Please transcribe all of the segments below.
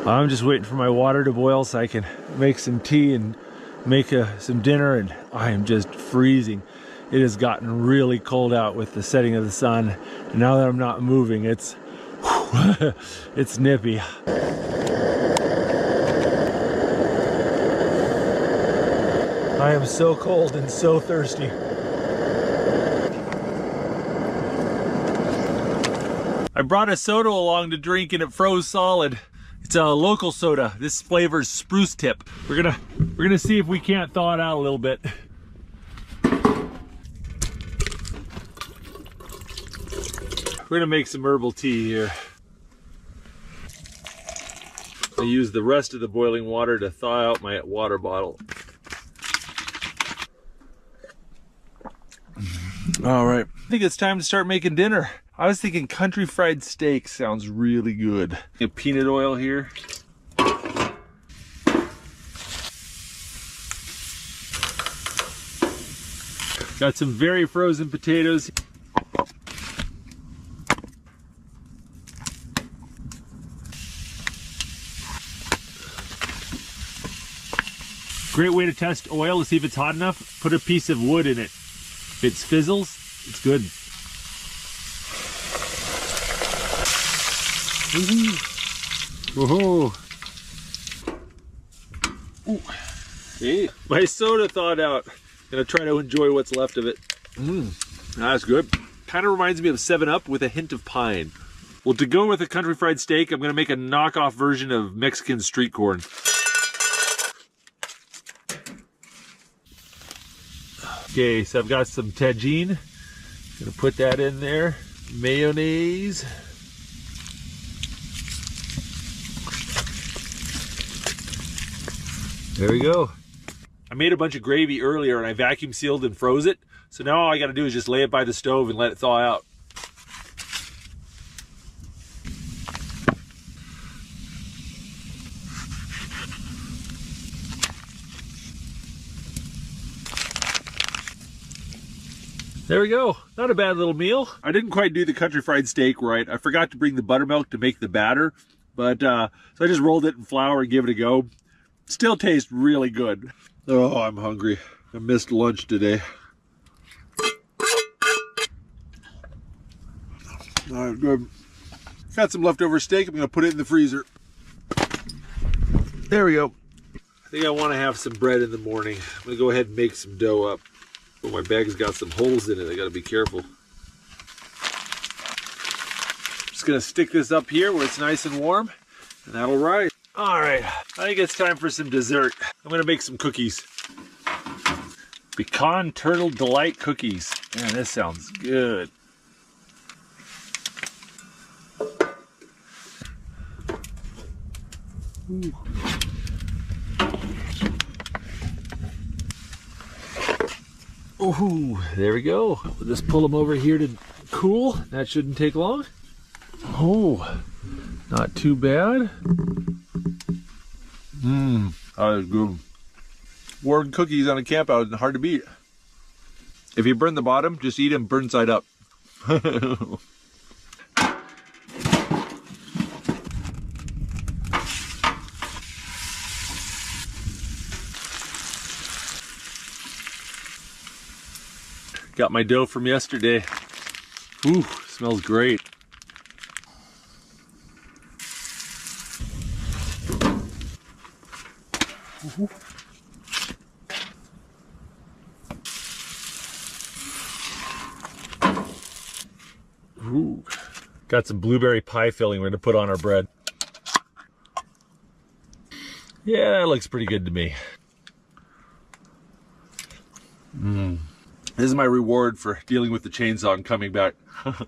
I'm just waiting for my water to boil so I can make some tea and make some dinner, and I am just freezing. It has gotten really cold out with the setting of the sun, and now that I'm not moving, it's it's nippy. I am so cold and so thirsty. I brought a soda along to drink and it froze solid. It's a local soda. This flavor is spruce tip. We're gonna see if we can't thaw it out a little bit. We're gonna make some herbal tea here. I use the rest of the boiling water to thaw out my water bottle. All right, I think it's time to start making dinner. I was thinking country fried steak sounds really good. Peanut oil here. Got some very frozen potatoes. Great way to test oil to see if it's hot enough. Put a piece of wood in it. If it fizzles, it's good. Woohoo! Ooh. Hey, my soda thawed out. Gonna try to enjoy what's left of it. That's good. Kind of reminds me of 7-Up with a hint of pine. Well, to go with a country fried steak, I'm gonna make a knockoff version of Mexican street corn. Okay, so I've got some tagine. Gonna put that in there. Mayonnaise. There we go. I made a bunch of gravy earlier and I vacuum sealed and froze it. So now all I gotta do is just lay it by the stove and let it thaw out. There we go. Not a bad little meal. I didn't quite do the country fried steak right. I forgot to bring the buttermilk to make the batter, but so I just rolled it in flour and give it a go. Still tastes really good. Oh, I'm hungry. I missed lunch today. All right, good. Got some leftover steak. I'm gonna put it in the freezer. There we go. I think I want to have some bread in the morning. I'm gonna go ahead and make some dough up. Oh, my bag's got some holes in it. I gotta be careful. Just gonna stick this up here where it's nice and warm, and that'll rise. All right, I think it's time for some dessert. I'm gonna make some cookies. Pecan Turtle Delight cookies. Man, this sounds good. Ooh. Ooh, there we go. We'll just pull them over here to cool. That shouldn't take long. Oh, not too bad. That is good. Warm cookies on a camp out, hard to beat. If you burn the bottom, just eat them burn side up. Got my dough from yesterday. Ooh, smells great. Ooh. Got some blueberry pie filling we're gonna put on our bread. Yeah, that looks pretty good to me. This is my reward for dealing with the chainsaw and coming back. A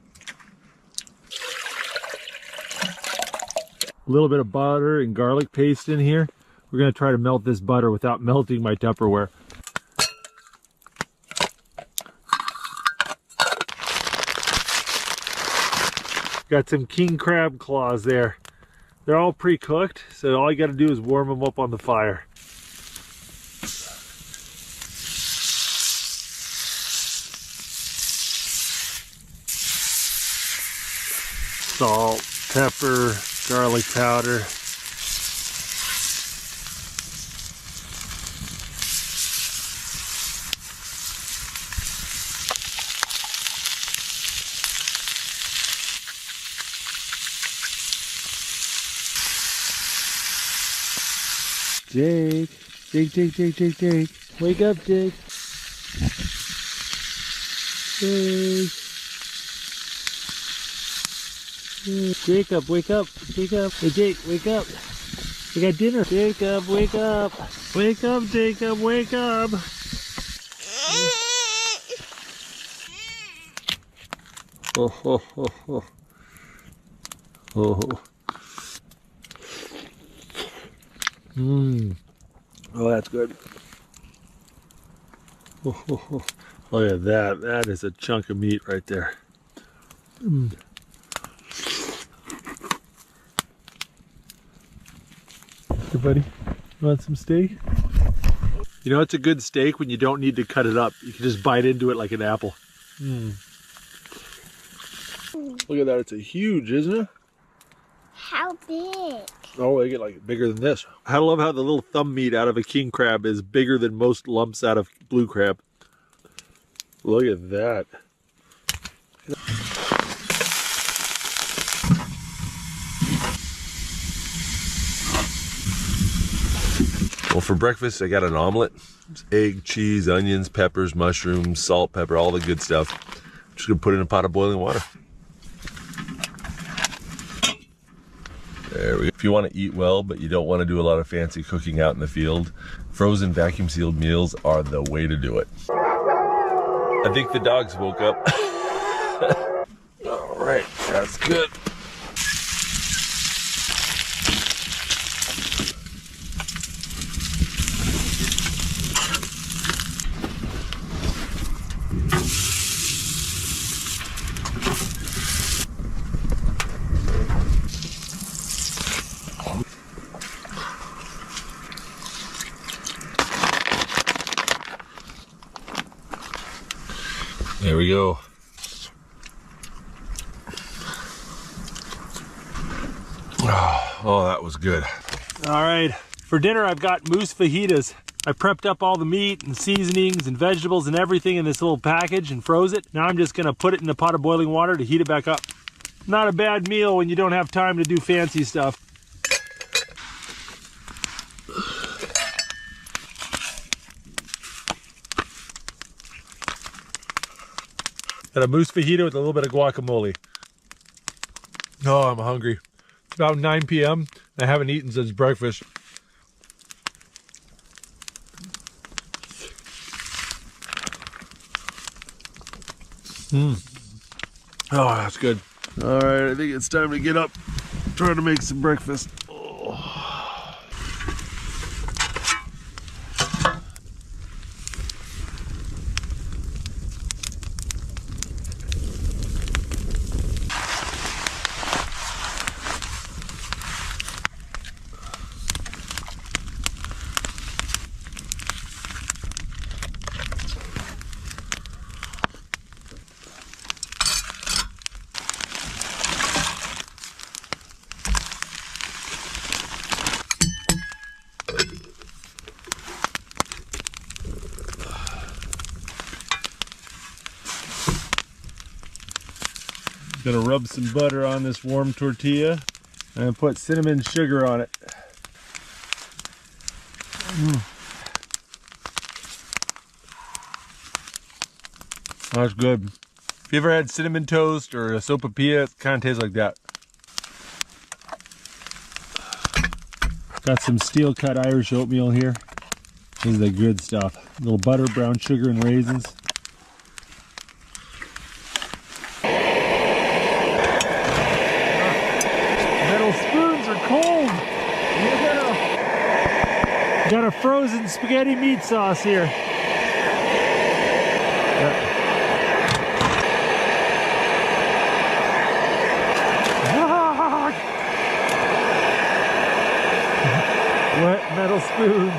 little bit of butter and garlic paste in here. We're gonna try to melt this butter without melting my Tupperware. Got some king crab claws there. They're all pre-cooked, so all you gotta do is warm them up on the fire. Salt, pepper, garlic powder. Jake. Jake. Wake up, Jake. Jake. Jacob, wake up. Jacob. Hey, Jake, wake up. We got dinner. Jacob, wake up. Wake up, Jacob, wake up. Oh, that's good. Look at that. That is a chunk of meat right there. Hey, buddy, you want some steak? You know, it's a good steak when you don't need to cut it up. You can just bite into it like an apple. Look at that. It's a huge, isn't it? How big? Oh, they get like bigger than this. I love how the little thumb meat out of a king crab is bigger than most lumps out of blue crab. Look at that. Well, for breakfast, I got an omelet. It's egg, cheese, onions, peppers, mushrooms, salt, pepper, all the good stuff. I'm just gonna put it in a pot of boiling water. There we go. If you want to eat well, but you don't want to do a lot of fancy cooking out in the field, frozen vacuum sealed meals are the way to do it. I think the dogs woke up. All right, that's good. There we go. Oh, that was good. All right, for dinner I've got moose fajitas. I prepped up all the meat and seasonings and vegetables and everything in this little package and froze it. Now I'm just gonna put it in a pot of boiling water to heat it back up. Not a bad meal when you don't have time to do fancy stuff. Got a moose fajita with a little bit of guacamole. Oh, I'm hungry. It's about 9 p.m. I haven't eaten since breakfast. Oh, that's good. All right, I think it's time to get up. Try to make some breakfast. Gonna rub some butter on this warm tortilla and put cinnamon sugar on it. That's good. If you ever had cinnamon toast or a sopapilla, it kind of tastes like that. Got some steel cut Irish oatmeal here. This is the good stuff. A little butter, brown sugar, and raisins. Metal spoons are cold. Got a frozen spaghetti meat sauce here. Wet metal spoons.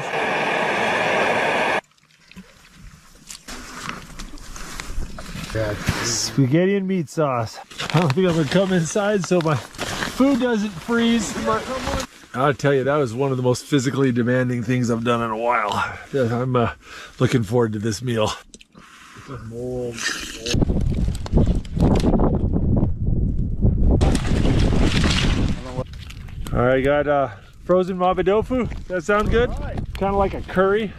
Spaghetti and meat sauce. I don't think I'm gonna come inside so my food doesn't freeze. I'll tell you, that was one of the most physically demanding things I've done in a while. I'm looking forward to this meal. All right, got Frozen mabadofu. Does that sound good? Right. Kind of like a curry.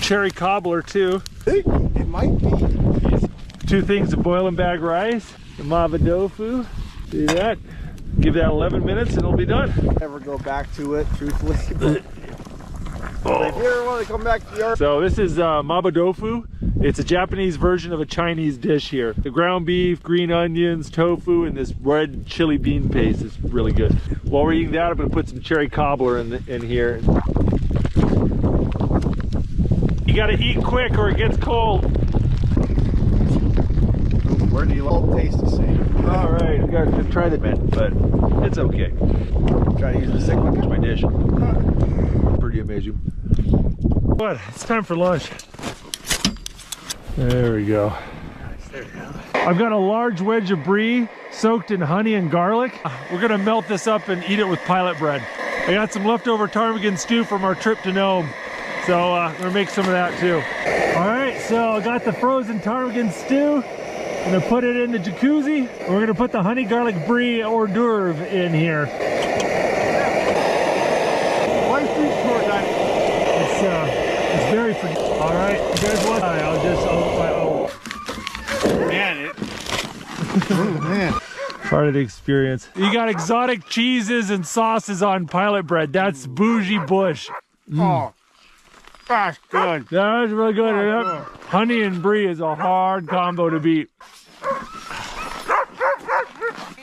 Cherry cobbler too. It might be. 2 things of boil and bag rice. The mabadofu. See that? Give that 11 minutes and it'll be done. Never go back to it, truthfully. But if you ever want to come back to your... So this is mabadofu. It's a Japanese version of a Chinese dish here. The ground beef, green onions, tofu, and this red chili bean paste is really good. While we're eating that, I'm gonna put some cherry cobbler in here. You gotta eat quick or it gets cold. Where do you all taste the same? All right, I gotta try the mint, but it's okay. Try to use the sick one. Here's my dish. Pretty amazing. What? It's time for lunch. There we go. I've got a large wedge of brie soaked in honey and garlic. We're gonna melt this up and eat it with pilot bread. I got some leftover ptarmigan stew from our trip to Nome. So I'm gonna make some of that too. All right, so I got the frozen ptarmigan stew. I'm gonna put it in the jacuzzi. We're gonna put the honey garlic brie hors d'oeuvre in here. Why food short time? It's very all right, you guys want? I'll Man, it. Oh, man. part of the experience. You got exotic cheeses and sauces on pilot bread. That's bougie bush. Oh, that's good. That's really good. Oh, Honey and brie is a hard combo to beat.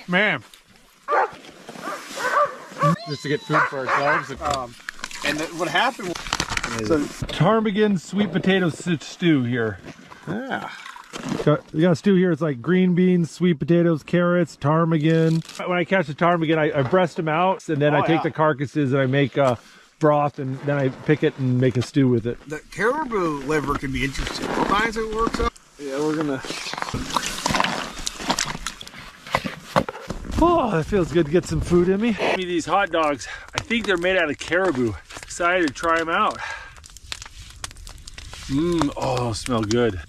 Man. Just to get food for ourselves. And what happened was... Ptarmigan sweet potato stew here. Yeah. We got a stew here. It's like green beans, sweet potatoes, carrots, ptarmigan. When I catch the ptarmigan, I breast them out, and then I take the carcasses and I make broth, and then I pick it and make a stew with it. The caribou liver can be interesting. Sometimes it works out. Yeah, we're gonna... Oh, that feels good to get some food in me. Give me these hot dogs. I think they're made out of caribou. Excited to try them out. Oh, smell good.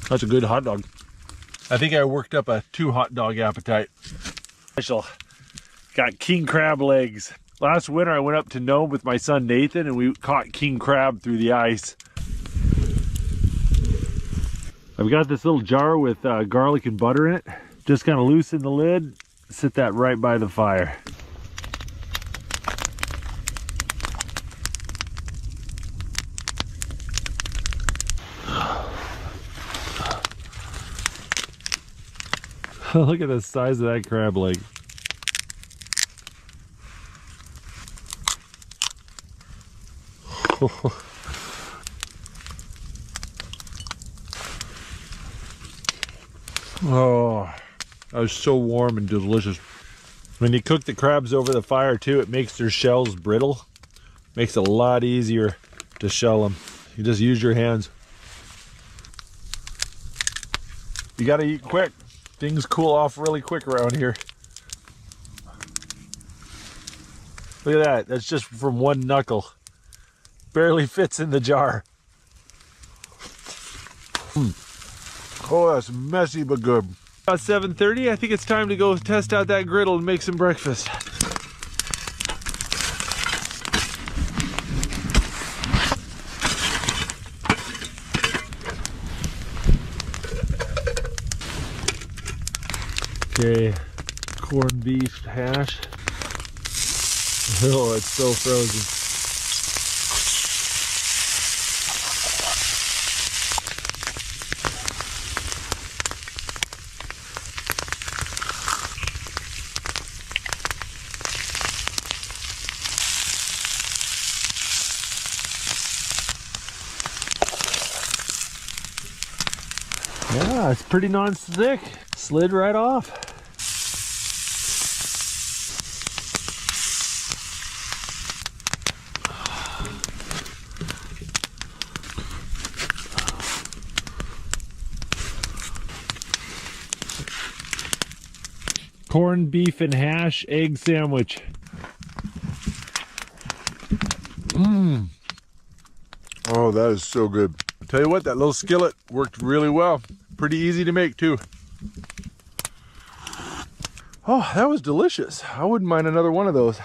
That's a good hot dog. I think I worked up a 2 hot dog appetite. Special. Got king crab legs. Last winter I went up to Nome with my son Nathan and we caught king crab through the ice. I've got this little jar with garlic and butter in it. Just kind of loosen the lid, sit that right by the fire. Look at the size of that crab leg. Oh, that was so warm and delicious. When you cook the crabs over the fire too, it makes their shells brittle. Makes it a lot easier to shell them. You just use your hands. You gotta eat quick. Things cool off really quick around here. Look at that, that's just from one knuckle. Barely fits in the jar. Oh, that's messy but good. About 7:30, I think it's time to go test out that griddle and make some breakfast. Okay, corned beef hash. Oh, it's so frozen. Yeah, it's pretty non-stick. Slid right off. Corned beef and hash egg sandwich. Oh, that is so good. I'll tell you what, that little skillet worked really well. Pretty easy to make too. Oh, that was delicious. I wouldn't mind another one of those.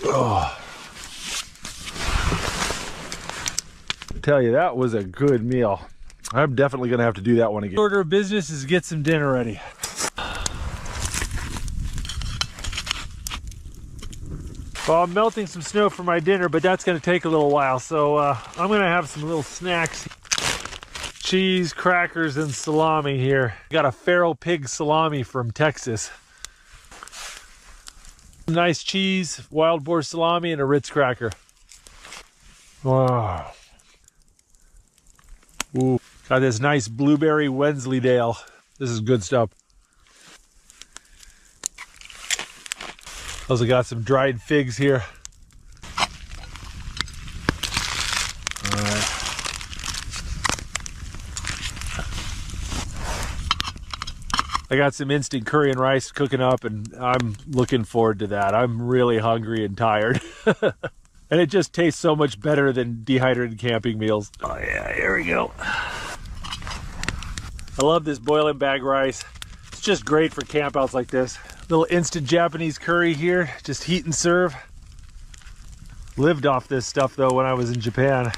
Oh. I tell you, that was a good meal. I'm definitely gonna have to do that one again. Order of business is get some dinner ready. Well, I'm melting some snow for my dinner, but that's gonna take a little while. So I'm gonna have some little snacks. Cheese, crackers, and salami here. Got a feral pig salami from Texas. Nice cheese, wild boar salami, and a Ritz cracker. Wow. Ooh. Got this nice blueberry Wensleydale. This is good stuff. Also got some dried figs here. All right. I got some instant curry and rice cooking up, and I'm looking forward to that. I'm really hungry and tired. And it just tastes so much better than dehydrated camping meals. Oh yeah, here we go. I love this boil and bag rice. It's just great for campouts like this. Little instant Japanese curry here, just heat and serve. Lived off this stuff though when I was in Japan.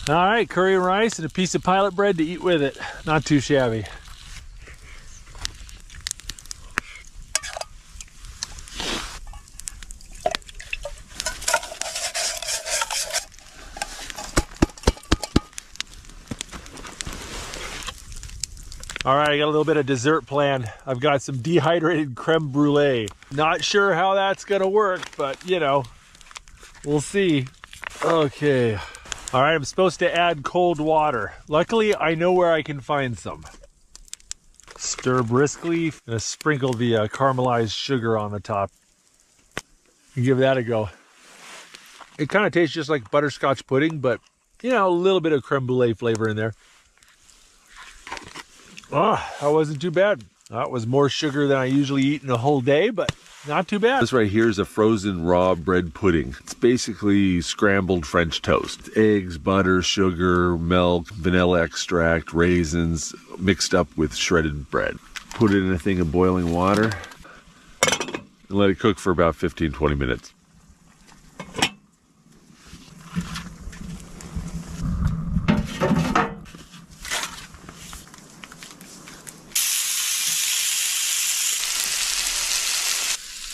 All right, curry and rice and a piece of pilot bread to eat with it. Not too shabby. All right, I got a little bit of dessert planned. I've got some dehydrated creme brulee. Not sure how that's gonna work, but you know, we'll see. Okay. All right, I'm supposed to add cold water. Luckily, I know where I can find some. Stir briskly and sprinkle the caramelized sugar on the top. And give that a go. It kind of tastes just like butterscotch pudding, but you know, a little bit of creme brulee flavor in there. Oh, that wasn't too bad. That was more sugar than I usually eat in a whole day, but not too bad. This right here is a frozen raw bread pudding. It's basically scrambled French toast. Eggs, butter, sugar, milk, vanilla extract, raisins, mixed up with shredded bread. Put it in a thing of boiling water and let it cook for about 15-20 minutes.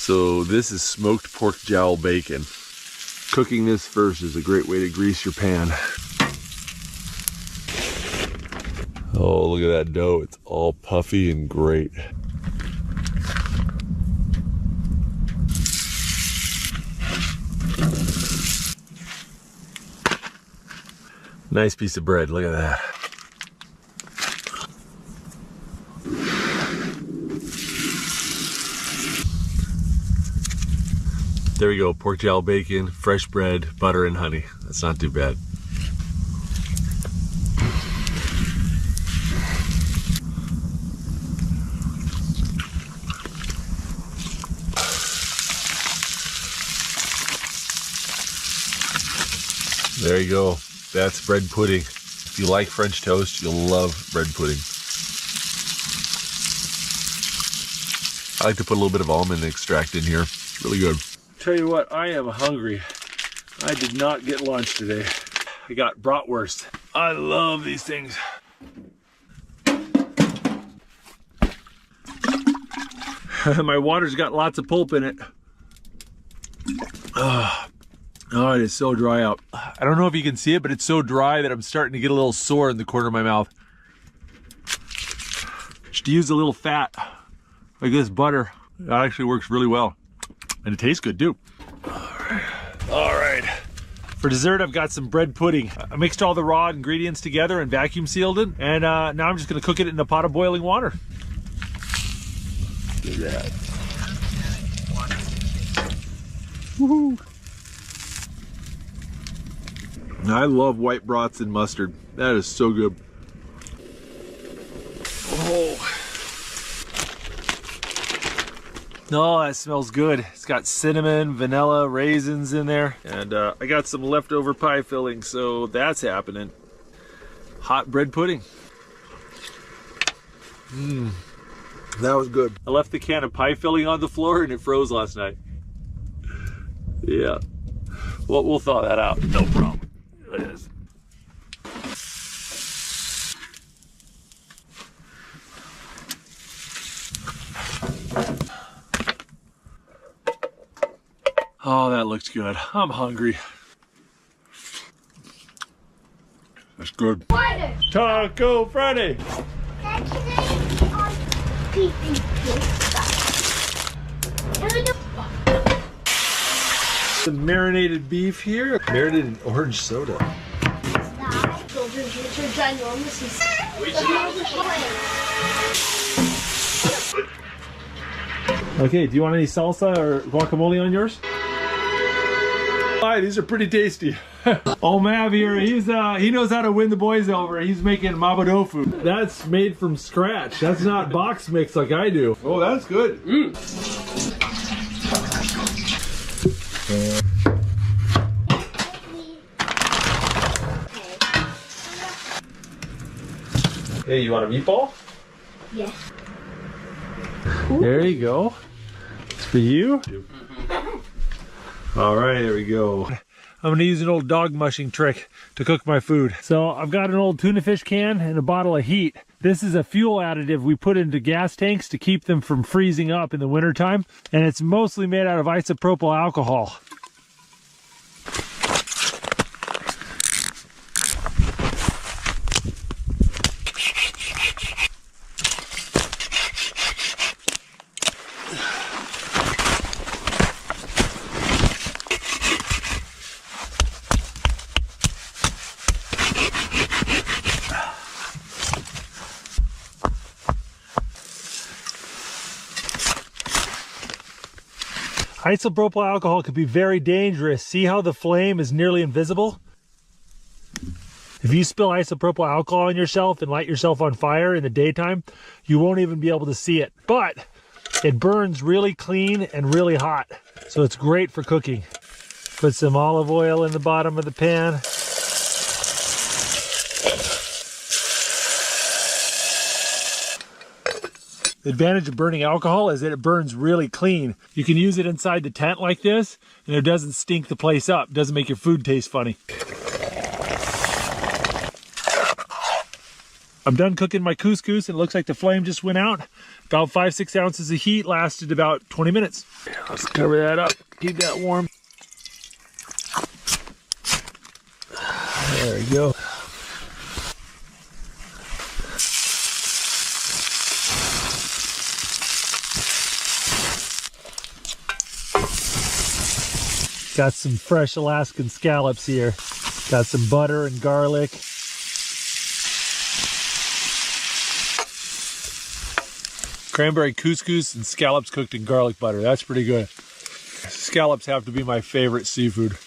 So this is smoked pork jowl bacon. Cooking this first is a great way to grease your pan. Oh, look at that dough. It's all puffy and great. Nice piece of bread. Look at that. There we go, pork jowl bacon, fresh bread, butter, and honey. That's not too bad. There you go. That's bread pudding. If you like French toast, you'll love bread pudding. I like to put a little bit of almond extract in here. It's really good. Tell you what, I am hungry. I did not get lunch today. I got bratwurst. I love these things. My water's got lots of pulp in it. Oh, it is so dry out. I don't know if you can see it, but it's so dry that I'm starting to get a little sore in the corner of my mouth. Just use a little fat, like this butter. That actually works really well. And it tastes good too. All right. For dessert, I've got some bread pudding. I mixed all the raw ingredients together and vacuum sealed it. And now I'm just gonna cook it in a pot of boiling water. Look at that. Woohoo. I love white brats and mustard. That is so good. Oh. Oh, that smells good. It's got cinnamon, vanilla, raisins in there. And I got some leftover pie filling, so that's happening. Hot bread pudding. That was good. I left the can of pie filling on the floor and it froze last night. Yeah. Well, we'll thaw that out. No problem. It is. Oh, that looks good. I'm hungry. That's good. Friday. Taco Friday. That's today on pizza. Some marinated beef here. Marinated orange soda. Okay, do you want any salsa or guacamole on yours? Hi, these are pretty tasty. Old Mav here, he knows how to win the boys over. He's making mabodofu. That's made from scratch. That's not box mix like I do. Oh, that's good. Hey, you want a meatball? Yes. There you go. It's for you. All right, there we go. I'm gonna use an old dog mushing trick to cook my food. So I've got an old tuna fish can and a bottle of heat. This is a fuel additive we put into gas tanks to keep them from freezing up in the wintertime. And it's mostly made out of isopropyl alcohol. Isopropyl alcohol can be very dangerous. See how the flame is nearly invisible? If you spill isopropyl alcohol on yourself and light yourself on fire in the daytime, you won't even be able to see it. But it burns really clean and really hot, so it's great for cooking. Put some olive oil in the bottom of the pan. The advantage of burning alcohol is that it burns really clean. You can use it inside the tent like this, and it doesn't stink the place up. It doesn't make your food taste funny. I'm done cooking my couscous, and it looks like the flame just went out. About 5-6 ounces of heat lasted about 20 minutes. Let's cover that up, keep that warm. There we go. Got some fresh Alaskan scallops here. Got some butter and garlic. Cranberry couscous and scallops cooked in garlic butter. That's pretty good. Scallops have to be my favorite seafood.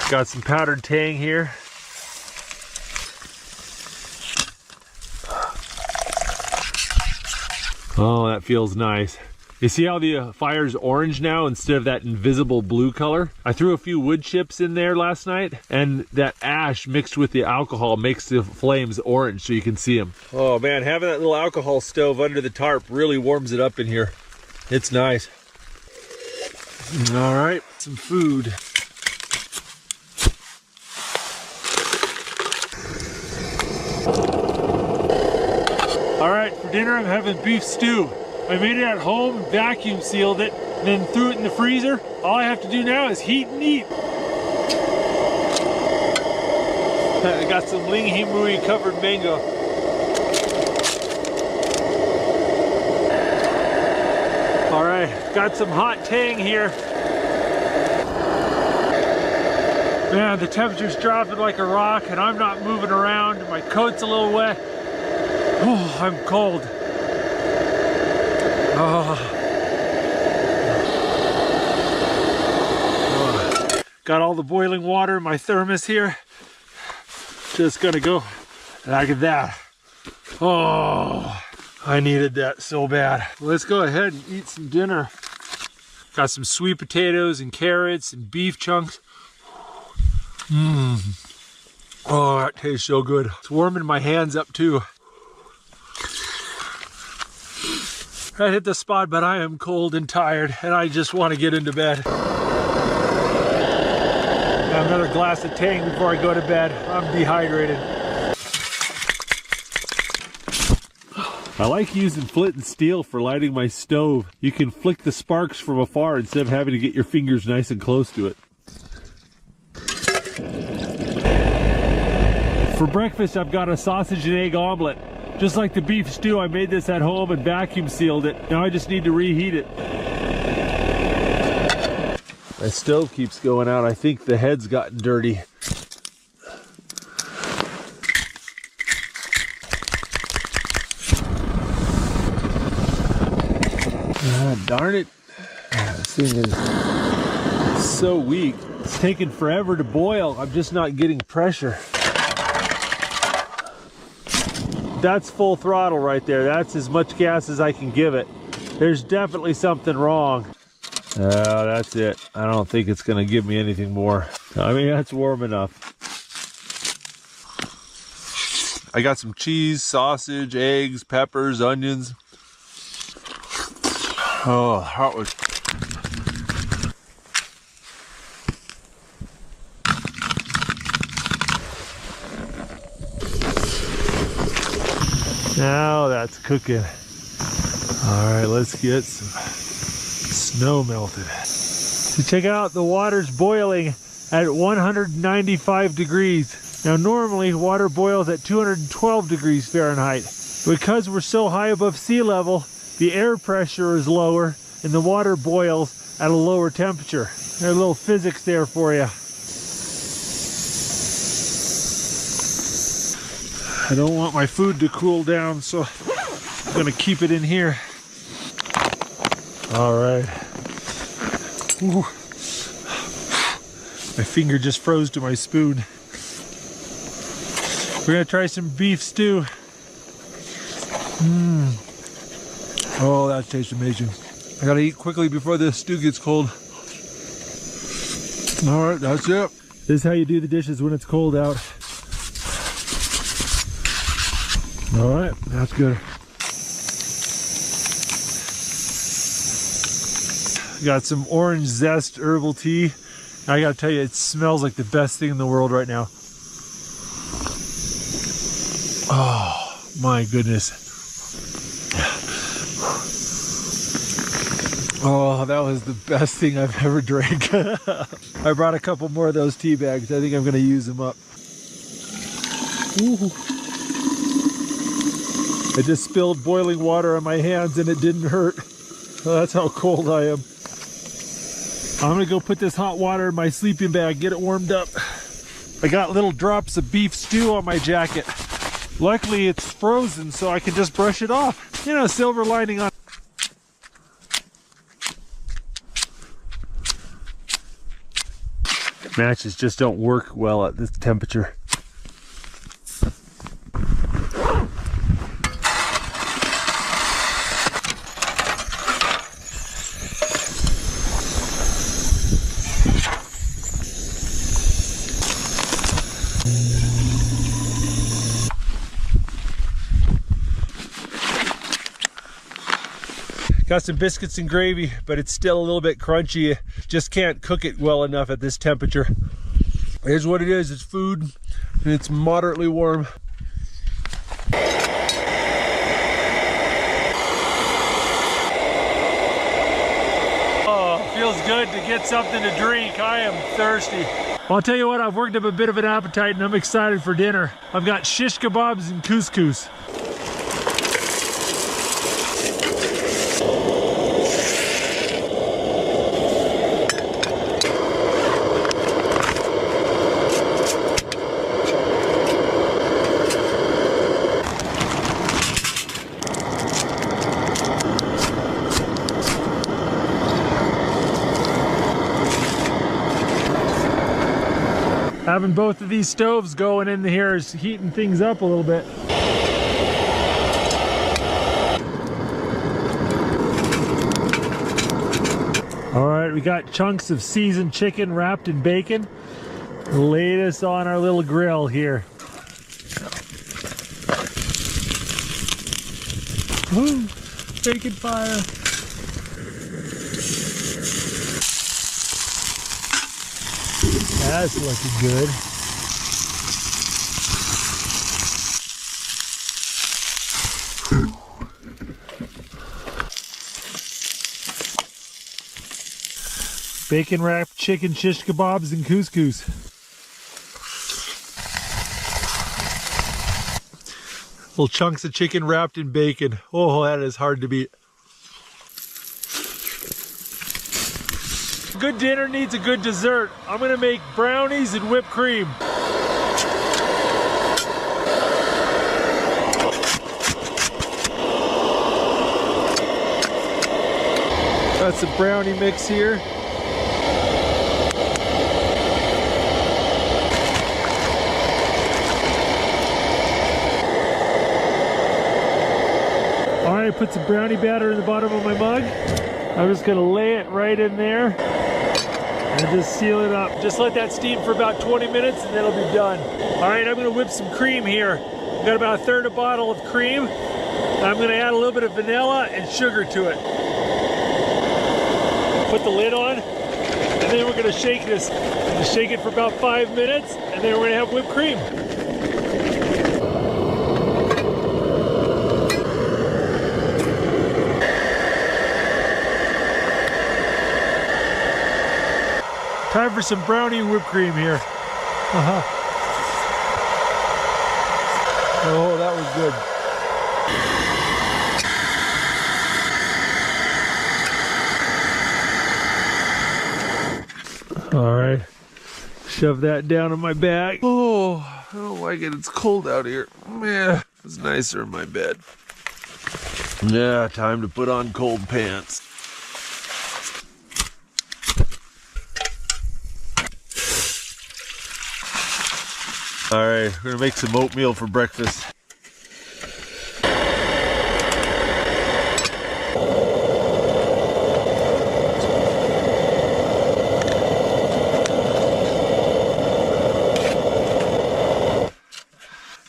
Got some powdered tang here. Oh, that feels nice. You see how the fire's orange now instead of that invisible blue color? I threw a few wood chips in there last night, and that ash mixed with the alcohol makes the flames orange so you can see them. Oh man, having that little alcohol stove under the tarp really warms it up in here. It's nice. All right, some food. All right, for dinner I'm having beef stew. I made it at home and vacuum sealed it, and then threw it in the freezer. All I have to do now is heat and eat. I got some ling himui covered mango. All right, got some hot tang here. Man, the temperature's dropping like a rock and I'm not moving around. My coat's a little wet. Oh, I'm cold. Oh. Got all the boiling water in my thermos here. Just gonna go like that. Oh, I needed that so bad. Let's go ahead and eat some dinner. Got some sweet potatoes and carrots and beef chunks. Oh, that tastes so good. It's warming my hands up too. I hit the spot, but I am cold and tired, and I just want to get into bed. Have another glass of Tang before I go to bed. I'm dehydrated. I like using flint and steel for lighting my stove. You can flick the sparks from afar instead of having to get your fingers nice and close to it. For breakfast, I've got a sausage and egg omelet. Just like the beef stew, I made this at home and vacuum sealed it. Now I just need to reheat it. My stove keeps going out. I think the head's gotten dirty. Darn it. This thing is so weak. It's taking forever to boil. I'm just not getting pressure. That's full throttle right there. That's as much gas as I can give it. There's definitely something wrong. Oh, that's it. I don't think it's gonna give me anything more. I mean, that's warm enough. I got some cheese, sausage, eggs, peppers, onions. Oh, that was... Now that's cooking. All right, let's get some snow melted. So check out, the water's boiling at 195 degrees. Now normally water boils at 212 degrees Fahrenheit. Because we're so high above sea level, the air pressure is lower and the water boils at a lower temperature. There's a little physics there for you. I don't want my food to cool down, so I'm gonna keep it in here. All right. Ooh. My finger just froze to my spoon. We're gonna try some beef stew. Oh, that tastes amazing. I gotta eat quickly before this stew gets cold. All right, that's it. This is how you do the dishes when it's cold out. All right, that's good. Got some orange zest herbal tea. I gotta tell you, it smells like the best thing in the world right now. Oh my goodness. Oh, that was the best thing I've ever drank. I brought a couple more of those tea bags. I think I'm gonna use them up. Ooh. I just spilled boiling water on my hands and it didn't hurt. Oh, that's how cold I am. I'm gonna go put this hot water in my sleeping bag, get it warmed up. I got little drops of beef stew on my jacket. Luckily it's frozen so I can just brush it off. You know, silver lining on. Matches just don't work well at this temperature. Got some biscuits and gravy, but it's still a little bit crunchy. Just can't cook it well enough at this temperature. Here's what it is. It's food and it's moderately warm. Oh, feels good to get something to drink. I am thirsty. Well, I'll tell you what, I've worked up a bit of an appetite and I'm excited for dinner. I've got shish kebabs and couscous. Having both of these stoves going in here is heating things up a little bit. All right, we got chunks of seasoned chicken wrapped in bacon. Lay this on our little grill here. Woo! Bacon fire. That's looking good. Bacon wrapped chicken shish kebabs and couscous. Little chunks of chicken wrapped in bacon. Oh, that is hard to beat. A good dinner needs a good dessert. I'm gonna make brownies and whipped cream. Got some brownie mix here. Alright, put some brownie batter in the bottom of my mug. I'm just gonna lay it right in there and just seal it up. Just let that steam for about 20 minutes and then it'll be done. Alright, I'm gonna whip some cream here. I've got about 1/3 bottle of cream. I'm gonna add a little bit of vanilla and sugar to it. Put the lid on, and then we're gonna shake this. Just shake it for about 5 minutes, and then we're gonna have whipped cream. Time for some brownie and whipped cream here. Oh, that was good. All right, shove that down in my bag. Oh, I don't like it. It's cold out here. Yeah, it's nicer in my bed. Yeah, time to put on cold pants. All right, we're gonna make some oatmeal for breakfast.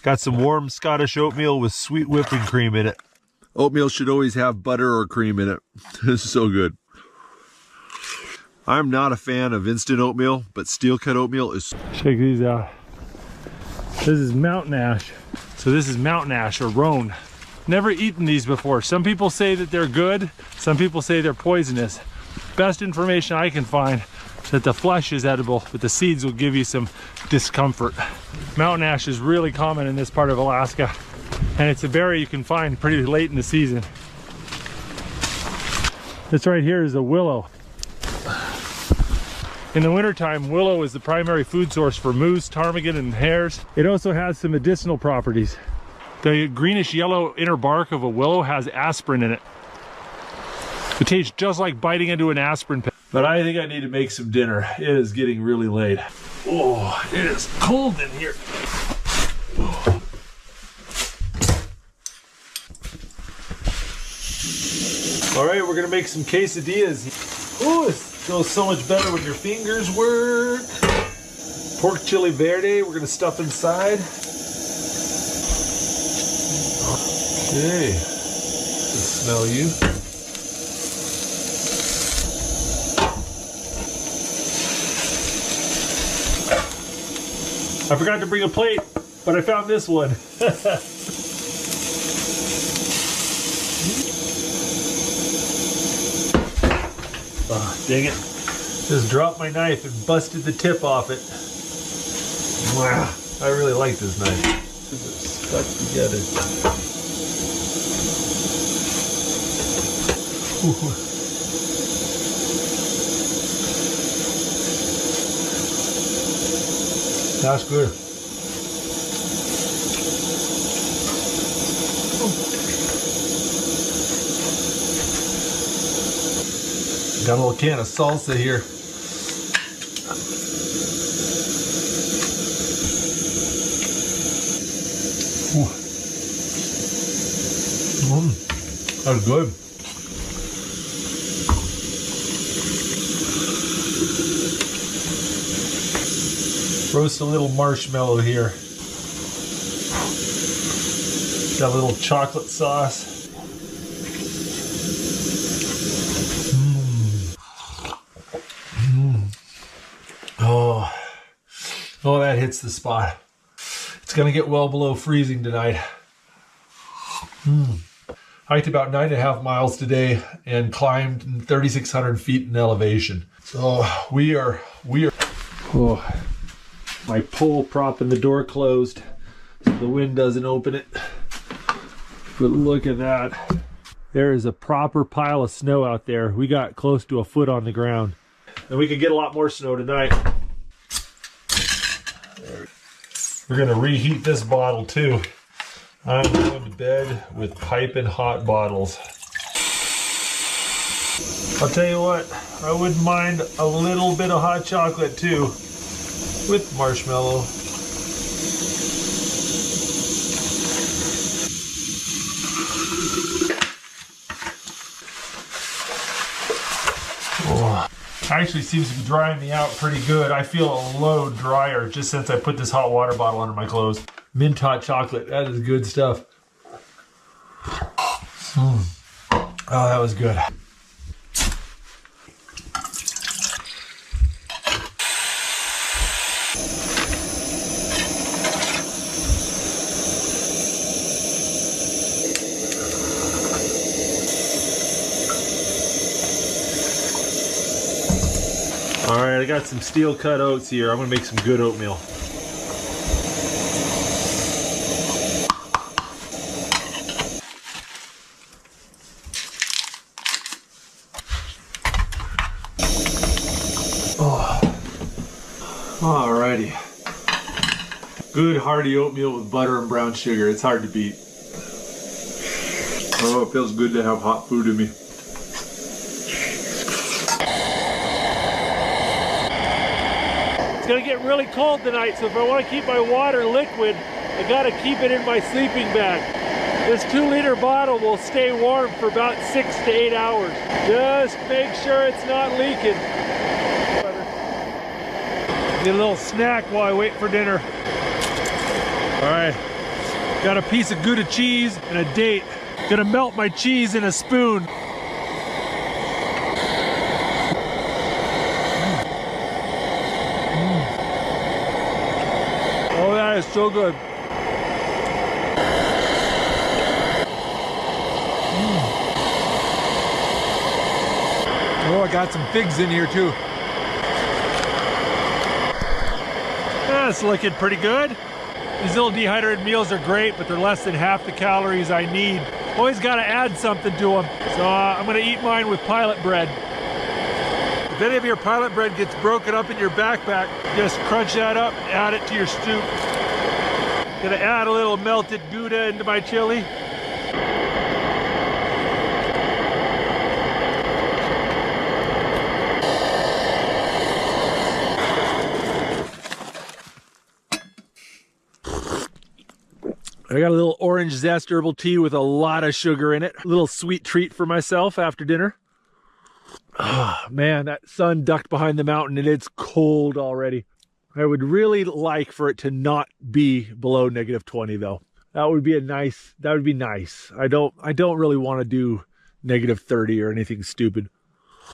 Got some warm Scottish oatmeal with sweet whipping cream in it. Oatmeal should always have butter or cream in it. This is so good. I'm not a fan of instant oatmeal, but steel cut oatmeal is... Check these out. This is mountain ash. So this is mountain ash or roan. Never eaten these before. Some people say that they're good. Some people say they're poisonous. Best information I can find is that the flesh is edible, but the seeds will give you some discomfort. Mountain ash is really common in this part of Alaska, and it's a berry you can find pretty late in the season. This right here is a willow. In the wintertime, willow is the primary food source for moose, ptarmigan, and hares. It also has some medicinal properties. The greenish yellow inner bark of a willow has aspirin in it. It tastes just like biting into an aspirin pill. But I think I need to make some dinner. It is getting really late. Oh, it is cold in here. Oh. All right, we're gonna make some quesadillas. Oh, it goes so much better when your fingers work. Pork chili verde, we're gonna stuff inside. Okay, smell you. I forgot to bring a plate, but I found this one. Oh, dang it. Just dropped my knife and busted the tip off it. Wow, I really like this knife. This is stuck together. Ooh. That's good. Got a little can of salsa here. That's good. Roast a little marshmallow here. Got a little chocolate sauce. Oh, that hits the spot. It's gonna get well below freezing tonight. Hiked about 9.5 miles today and climbed 3,600 feet in elevation. So we are. Oh, my pole propping the door closed so the wind doesn't open it. But look at that. There is a proper pile of snow out there. We got close to a foot on the ground. And we could get a lot more snow tonight. We're gonna reheat this bottle too. I'm going to bed with piping hot bottles. I'll tell you what, I wouldn't mind a little bit of hot chocolate too, with marshmallow. Oh. Actually seems to be drying me out pretty good. I feel a load drier just since I put this hot water bottle under my clothes. Mint hot chocolate, that is good stuff. Oh, that was good. All right, I got some steel cut oats here. I'm gonna make some good oatmeal. Alrighty. Good hearty oatmeal with butter and brown sugar. It's hard to beat. Oh, it feels good to have hot food in me. It's gonna get really cold tonight, so if I want to keep my water liquid, I gotta keep it in my sleeping bag. This 2-liter bottle will stay warm for about 6 to 8 hours. Just make sure it's not leaking. Get a little snack while I wait for dinner. All right, got a piece of Gouda cheese and a date. Gonna melt my cheese in a spoon. Oh, that is so good. Oh, I got some figs in here too. That's looking pretty good. These little dehydrated meals are great, but they're less than half the calories I need. Always got to add something to them. So I'm going to eat mine with pilot bread. If any of your pilot bread gets broken up in your backpack, just crunch that up, add it to your stew. Gonna add a little melted Gouda into my chili. I got a little orange zest herbal tea with a lot of sugar in it. A little sweet treat for myself after dinner. Oh, man, that sun ducked behind the mountain and it's cold already. I would really like for it to not be below -20 though. That would be nice. I don't really want to do -30 or anything stupid.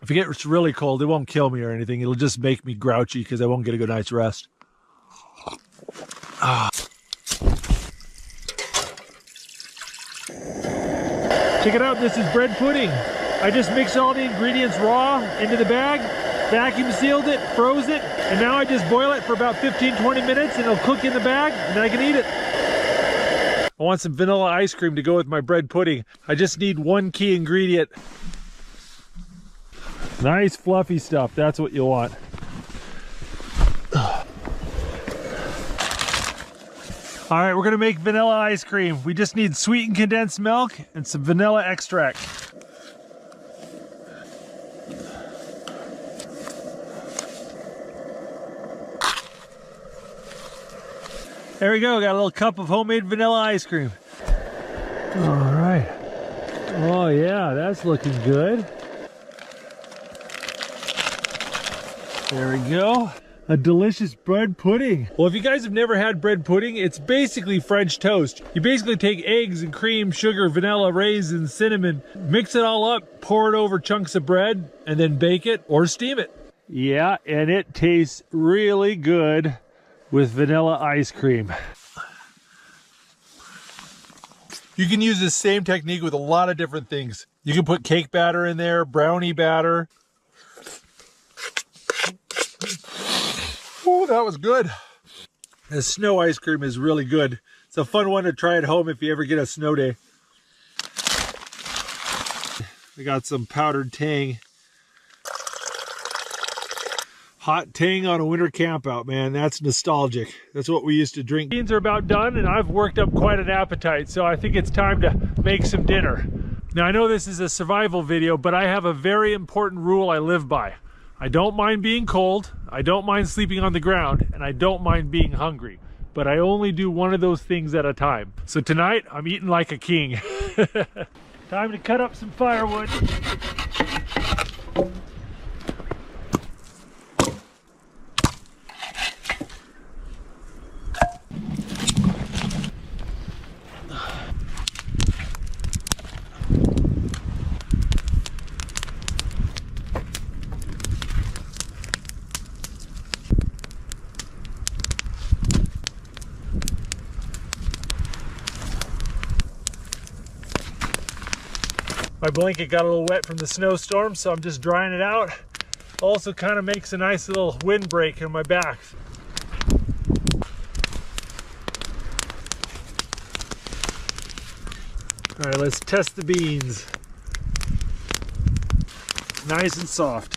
If it gets really cold, it won't kill me or anything. It'll just make me grouchy because I won't get a good night's rest. Check it out, this is bread pudding. I just mixed all the ingredients raw into the bag, vacuum sealed it, froze it, and now I just boil it for about 15-20 minutes and it'll cook in the bag and then I can eat it. I want some vanilla ice cream to go with my bread pudding. I just need one key ingredient. Nice fluffy stuff, that's what you'll want. All right, we're gonna make vanilla ice cream. We just need sweetened condensed milk and some vanilla extract. There we go, got a little cup of homemade vanilla ice cream. All right. Oh yeah, that's looking good. There we go. A delicious bread pudding. Well, if you guys have never had bread pudding, it's basically French toast. You basically take eggs and cream, sugar, vanilla, raisins, cinnamon, mix it all up, pour it over chunks of bread, and then bake it or steam it. Yeah, and it tastes really good with vanilla ice cream. You can use this same technique with a lot of different things. You can put cake batter in there, brownie batter. Oh, that was good. The snow ice cream is really good. It's a fun one to try at home if you ever get a snow day. I got some powdered tang. Hot tang on a winter camp out, man. That's nostalgic. That's what we used to drink. Beans are about done, and I've worked up quite an appetite, so I think it's time to make some dinner. Now, I know this is a survival video, but I have a very important rule I live by. I don't mind being cold, I don't mind sleeping on the ground, and I don't mind being hungry. But I only do one of those things at a time. So tonight, I'm eating like a king. Time to cut up some firewood. My blanket got a little wet from the snowstorm, so I'm just drying it out. Also kind of makes a nice little windbreak in my back. All right, let's test the beans. Nice and soft.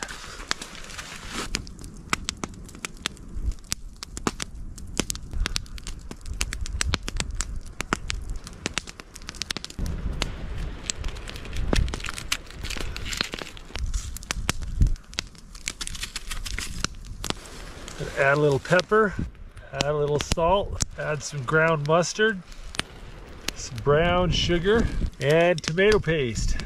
Add a little pepper, add a little salt, add some ground mustard, some brown sugar, and tomato paste.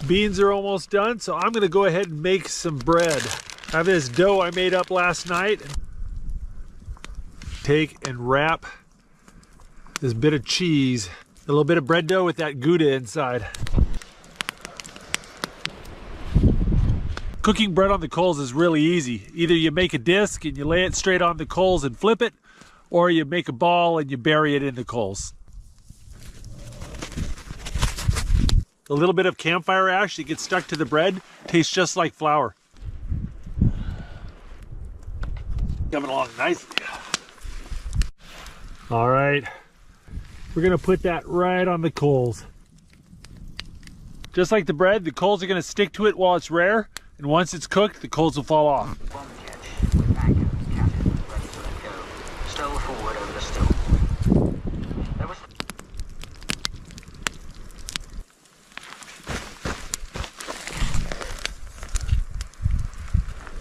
Beans are almost done, so I'm going to go ahead and make some bread. I have this dough I made up last night. Take and wrap this bit of cheese, a little bit of bread dough with that Gouda inside. Cooking bread on the coals is really easy. Either you make a disc and you lay it straight on the coals and flip it, or you make a ball and you bury it in the coals. A little bit of campfire ash that gets stuck to the bread tastes just like flour. Coming along nicely. All right, we're gonna put that right on the coals. Just like the bread, the coals are gonna stick to it while it's rare, and once it's cooked, the coals will fall off.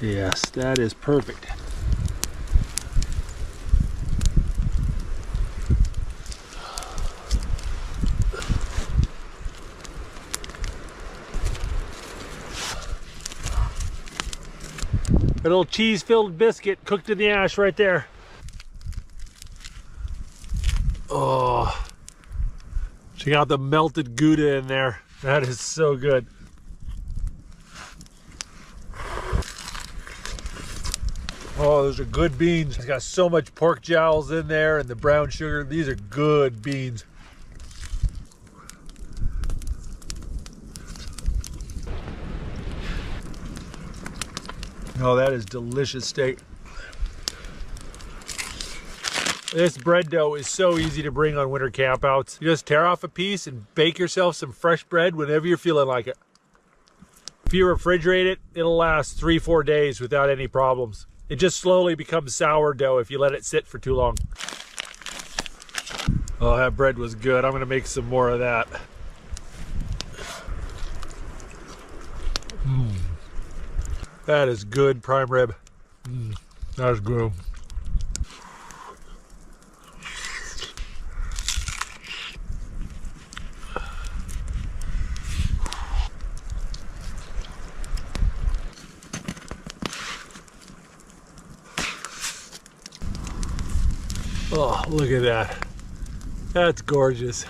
Yes, that is perfect. A little cheese-filled biscuit cooked in the ash right there. Oh, check out the melted Gouda in there. That is so good. Oh, those are good beans. It's got so much pork jowls in there and the brown sugar. These are good beans. Oh, that is delicious steak. This bread dough is so easy to bring on winter campouts. You just tear off a piece and bake yourself some fresh bread whenever you're feeling like it. If you refrigerate it, it'll last 3-4 days without any problems. It just slowly becomes sourdough if you let it sit for too long. Oh, that bread was good. I'm gonna make some more of that. That is good prime rib. That is good. Oh, look at that. That's gorgeous.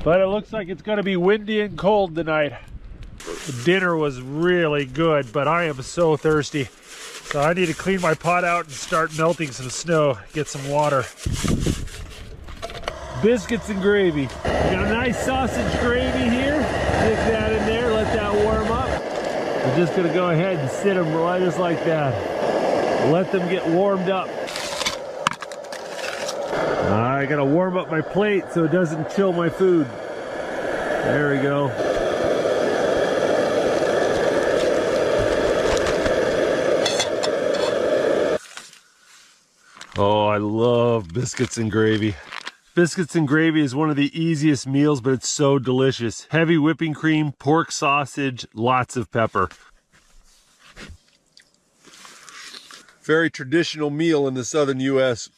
But it looks like it's going to be windy and cold tonight. The dinner was really good, but I am so thirsty. So I need to clean my pot out and start melting some snow, get some water. Biscuits and gravy. Got a nice sausage gravy here. Stick that in there, let that warm up. We're just going to go ahead and sit them right just like that. Let them get warmed up. I gotta warm up my plate so it doesn't chill my food. There we go. Oh, I love biscuits and gravy. Biscuits and gravy is one of the easiest meals, but it's so delicious. Heavy whipping cream, pork sausage, lots of pepper. Very traditional meal in the southern U.S.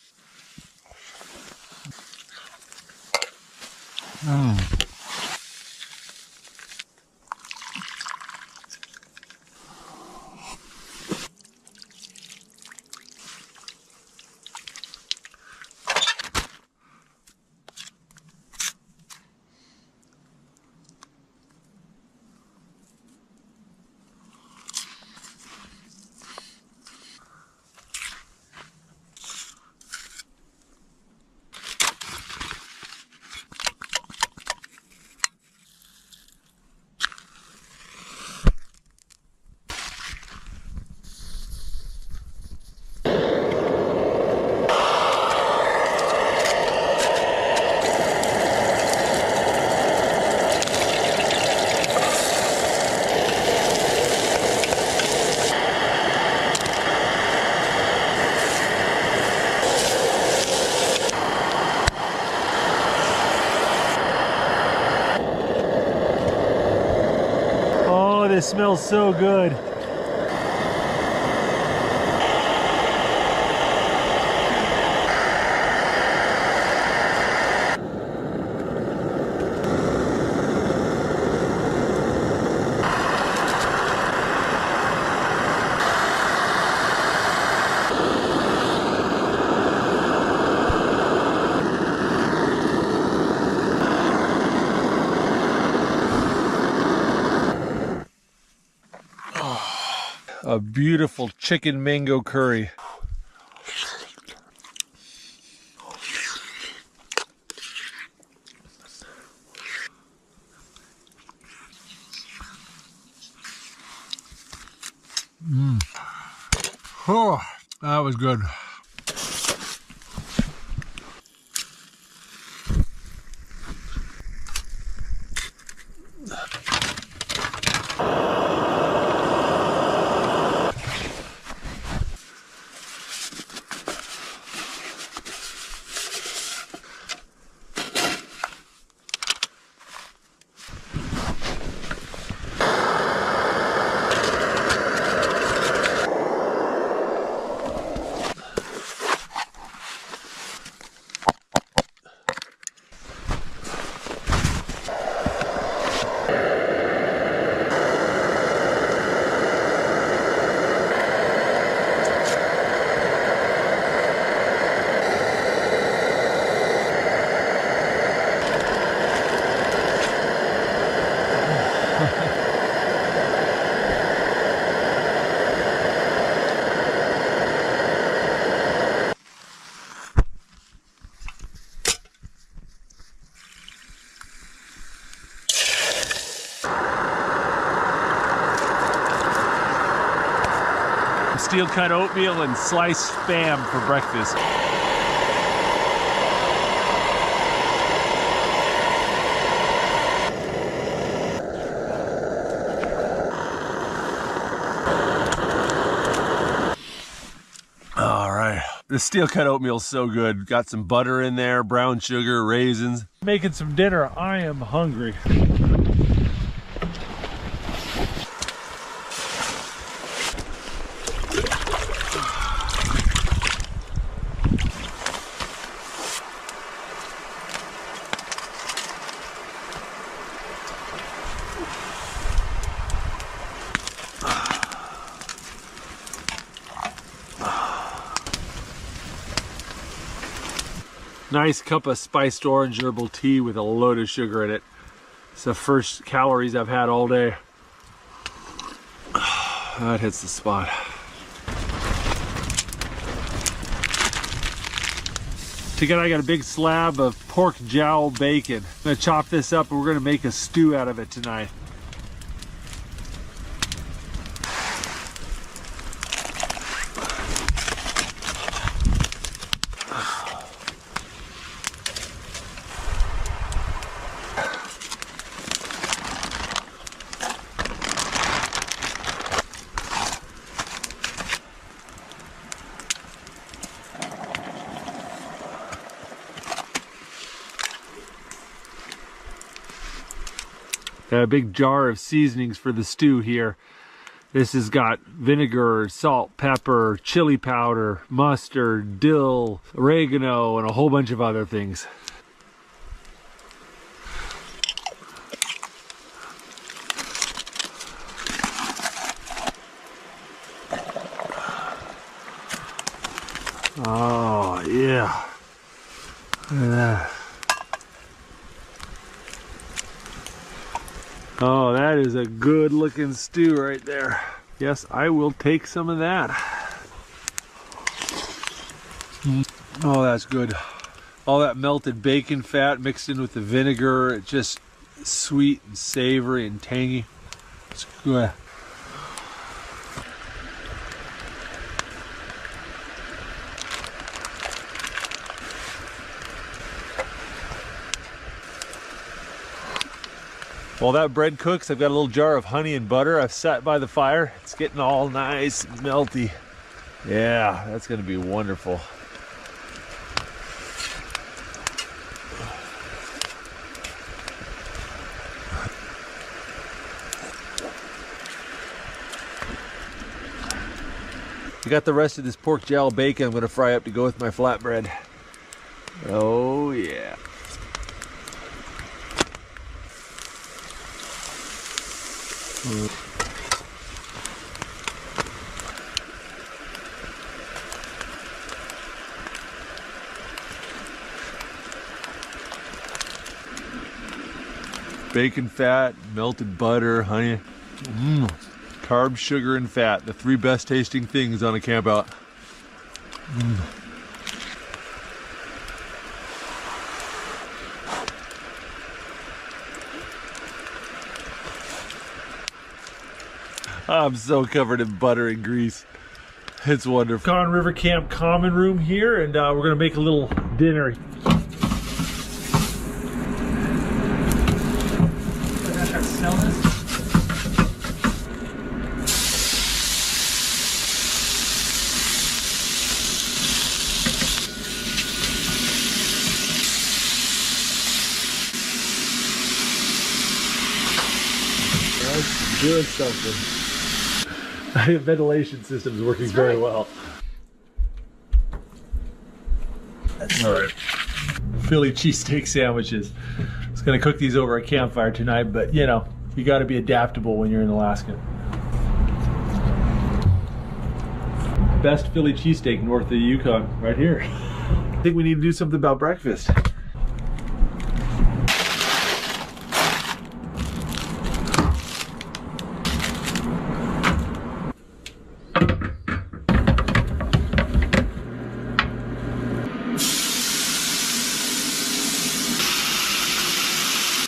It smells so good. A beautiful chicken mango curry. Oh, that was good. Steel cut oatmeal and sliced spam for breakfast. All right, The steel cut oatmeal's so good. Got some butter in there, brown sugar, raisins. Making some dinner. I am hungry. Nice cup of spiced orange herbal tea with a load of sugar in it. It's the first calories I've had all day. That hits the spot. Together I got a big slab of pork jowl bacon. I'm gonna chop this up and we're gonna make a stew out of it tonight. Got a big jar of seasonings for the stew here. This has got vinegar, salt, pepper, chili powder, mustard, dill, oregano, and a whole bunch of other things. Oh, yeah. Look at that. Oh, that is a good looking stew right there. Yes, I will take some of that. Oh, that's good. All that melted bacon fat mixed in with the vinegar. It's just sweet and savory and tangy. It's good. While that bread cooks, I've got a little jar of honey and butter I've set by the fire. It's getting all nice and melty. Yeah, that's gonna be wonderful. I got the rest of this pork jowl bacon I'm gonna fry up to go with my flatbread. Oh yeah. Bacon fat, melted butter, honey, carbs, sugar, and fat. The three best tasting things on a camp out. I'm so covered in butter and grease. It's wonderful. Con River Camp common room here, and we're gonna make a little dinner. That's doing something. Ventilation system is working very well. All right, Philly cheesesteak sandwiches. I was gonna cook these over a campfire tonight, but you know, you gotta be adaptable when you're in Alaska. Best Philly cheesesteak north of the Yukon, right here. I think we need to do something about breakfast.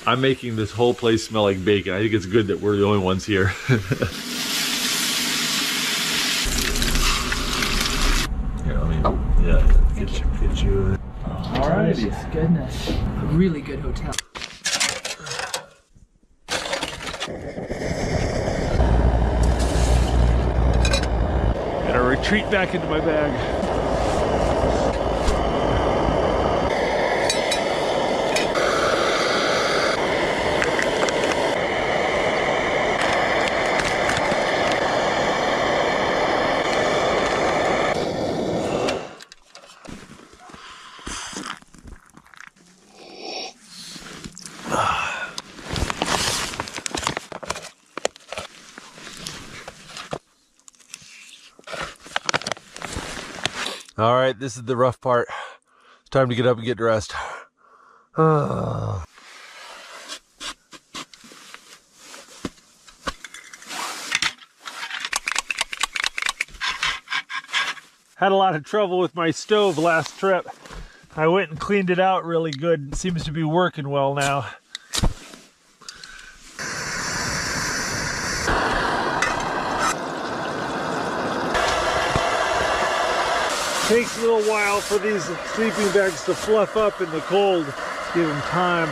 I'm making this whole place smell like bacon. I think it's good that we're the only ones here. Get you. Alrighty. Goodness. A really good hotel. Gotta retreat back into my bag. All right, this is the rough part. It's time to get up and get dressed. Had a lot of trouble with my stove last trip. I went and cleaned it out really good. It seems to be working well now. Takes a little while for these sleeping bags to fluff up in the cold. Give them time.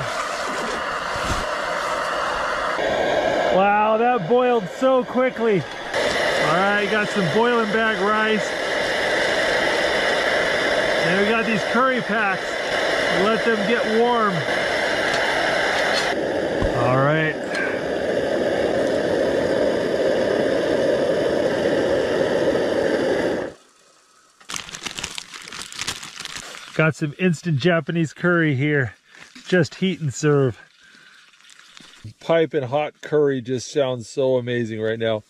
Wow, that boiled so quickly. All right, got some boiling bag rice. And we got these curry packs. Let them get warm. All right. Got some instant Japanese curry here. Just heat and serve. Piping hot curry just sounds so amazing right now.